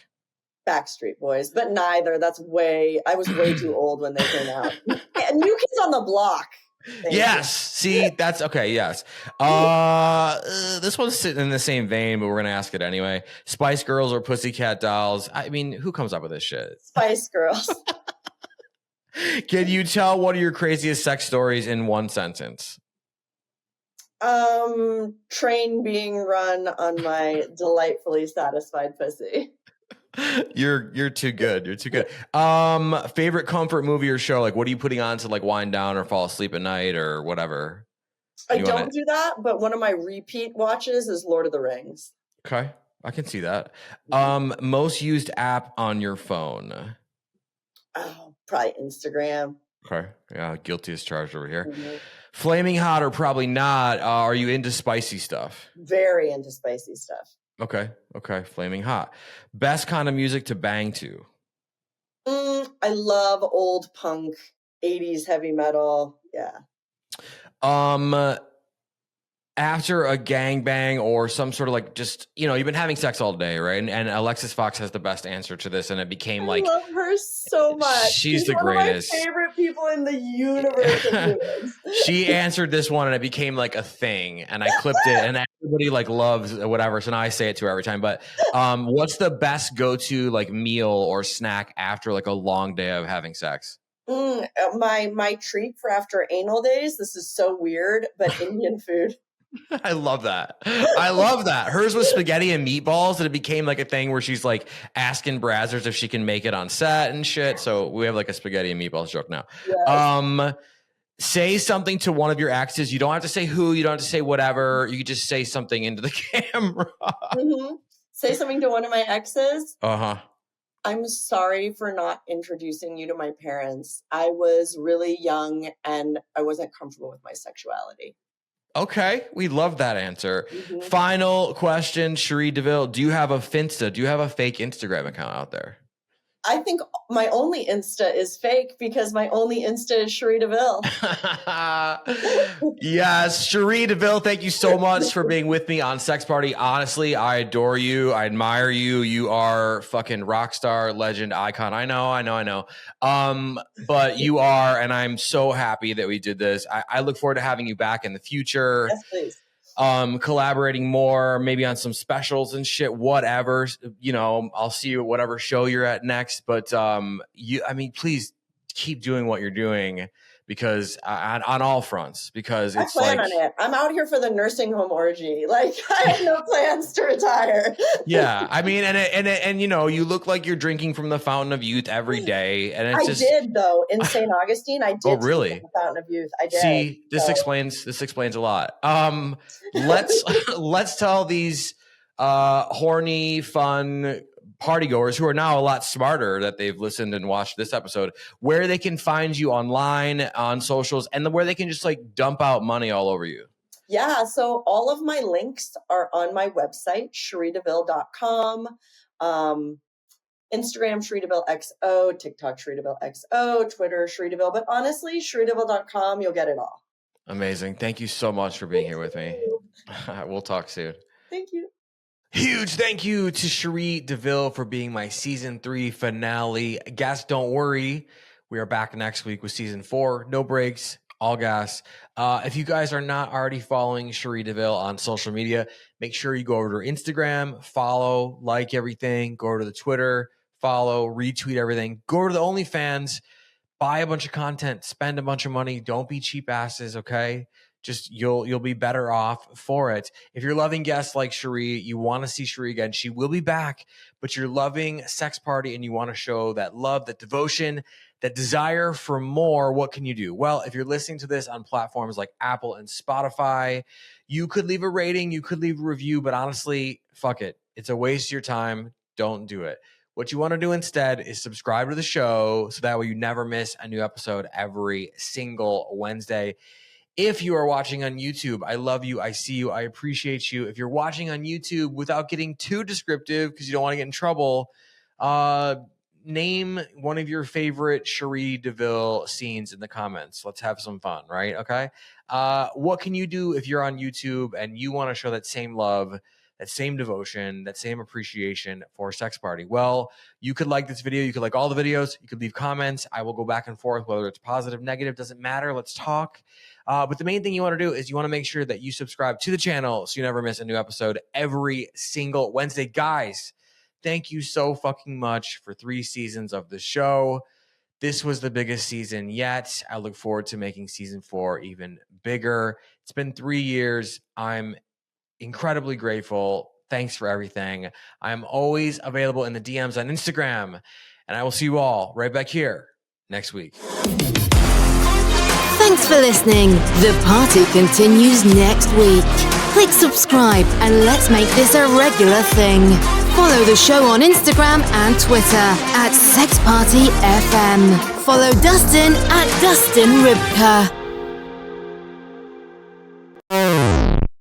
Backstreet Boys, but neither. I was way too old when they came out. New Kids on the Block. Yes. See, that's okay. Yes. This one's sitting in the same vein, but we're going to ask it anyway. Spice Girls or Pussycat Dolls? I mean, who comes up with this shit? Spice Girls. Can you tell one of your craziest sex stories in one sentence? Train being run on my delightfully satisfied pussy. You're too good. You're too good. Favorite comfort movie or show? Like, what are you putting on to like wind down or fall asleep at night or whatever? I don't do that, but one of my repeat watches is Lord of the Rings. Okay. I can see that. Most used app on your phone. Oh, probably Instagram. Okay. Yeah, guilty as charged over here. Mm-hmm. Flaming hot or probably not. Are you into spicy stuff? Very into spicy stuff. Okay. Flaming hot. Best kind of music to bang to? I love old punk, 80s heavy metal. Yeah. After a gangbang or some sort of like just, you've been having sex all day, right? And Alexis Fox has the best answer to this, and it became like, I love her so much. She's the one greatest. Of my favorite people in the universe. She answered this one, and it became like a thing, and I clipped it, and everybody like loves whatever. So now I say it to her every time. But what's the best go-to like meal or snack after like a long day of having sex? My treat for after anal days. This is so weird, but Indian food. I love that. Hers was spaghetti and meatballs, and it became like a thing where she's like asking Brazzers if she can make it on set and shit. So we have like a spaghetti and meatballs joke now. Yes. Say something to one of your exes. You don't have to say who. You don't have to say whatever. You can just say something into the camera. Mm-hmm. Say something to one of my exes. Uh-huh. I'm sorry for not introducing you to my parents. I was really young and I wasn't comfortable with my sexuality. Okay, we love that answer. Mm-hmm. Final question, Cherie DeVille. Do you have a Finsta? Do you have a fake Instagram account out there? I think my only Insta is fake because my only Insta is Cherie DeVille. Yes, Cherie DeVille, thank you so much for being with me on Sex Party. Honestly, I adore you. I admire you. You are fucking rock star, legend, icon. I know. But you are, and I'm so happy that we did this. I look forward to having you back in the future. Yes, please. Collaborating more, maybe on some specials and shit, whatever, I'll see you at whatever show you're at next. But, please keep doing what you're doing because on all fronts, because it's I plan on it. I'm out here for the nursing home orgy. Like I have no plans to retire. Yeah. And you look like you're drinking from the fountain of youth every day. And it's I did though in St. Augustine. I did. Oh, really? The fountain of youth. I did. See, this explains a lot. Let's tell these horny, fun partygoers who are now a lot smarter that they've listened and watched this episode where they can find you online, on socials, and where they can just like dump out money all over you. Yeah, so all of my links are on my website, CherieDeVille.com. Instagram, Cherie DeVille XO, TikTok, Cherie DeVille XO, Twitter, Cherie DeVille. But honestly, CherieDeVille.com, you'll get it all. Amazing. Thank you so much for being here with me. We'll talk soon. Thank you. Huge thank you to Cherie DeVille for being my season 3 finale guest. Don't worry, we are back next week with season 4. No breaks, all gas. If you guys are not already following Cherie DeVille on social media, make sure you go over to her Instagram, follow, like everything. Go over to the Twitter, follow, retweet everything. Go over to the OnlyFans, buy a bunch of content, spend a bunch of money. Don't be cheap asses, okay? Just you'll be better off for it. If you're loving guests like Cherie, you want to see Cherie again, she will be back, but you're loving Sex Party and you want to show that love, that devotion, that desire for more, what can you do? Well, if you're listening to this on platforms like Apple and Spotify, you could leave a rating, you could leave a review, but honestly, fuck it. It's a waste of your time. Don't do it. What you want to do instead is subscribe to the show so that way you never miss a new episode every single Wednesday. If you are watching on YouTube, I love you. I see you. I appreciate you. If you're watching on YouTube without getting too descriptive because you don't want to get in trouble, name one of your favorite Cherie DeVille scenes in the comments. Let's have some fun, right? Okay. What can you do if you're on YouTube and you want to show that same love, that same devotion, that same appreciation for Sex Party? Well, you could like this video. You could like all the videos. You could leave comments. I will go back and forth, whether it's positive, negative, doesn't matter. Let's talk. But the main thing you want to do is you want to make sure that you subscribe to the channel so you never miss a new episode every single Wednesday. Guys, thank you so fucking much for 3 seasons of the show. This was the biggest season yet. I look forward to making season 4 even bigger. It's been 3 years. I'm incredibly grateful. Thanks for everything. I'm always available in the DMs on Instagram, and I will see you all right back here next week. Thanks for listening. The party continues next week. Click subscribe and let's make this a regular thing. Follow the show on Instagram and Twitter at Sex Party FM. Follow Dustin at Dustin Rybka.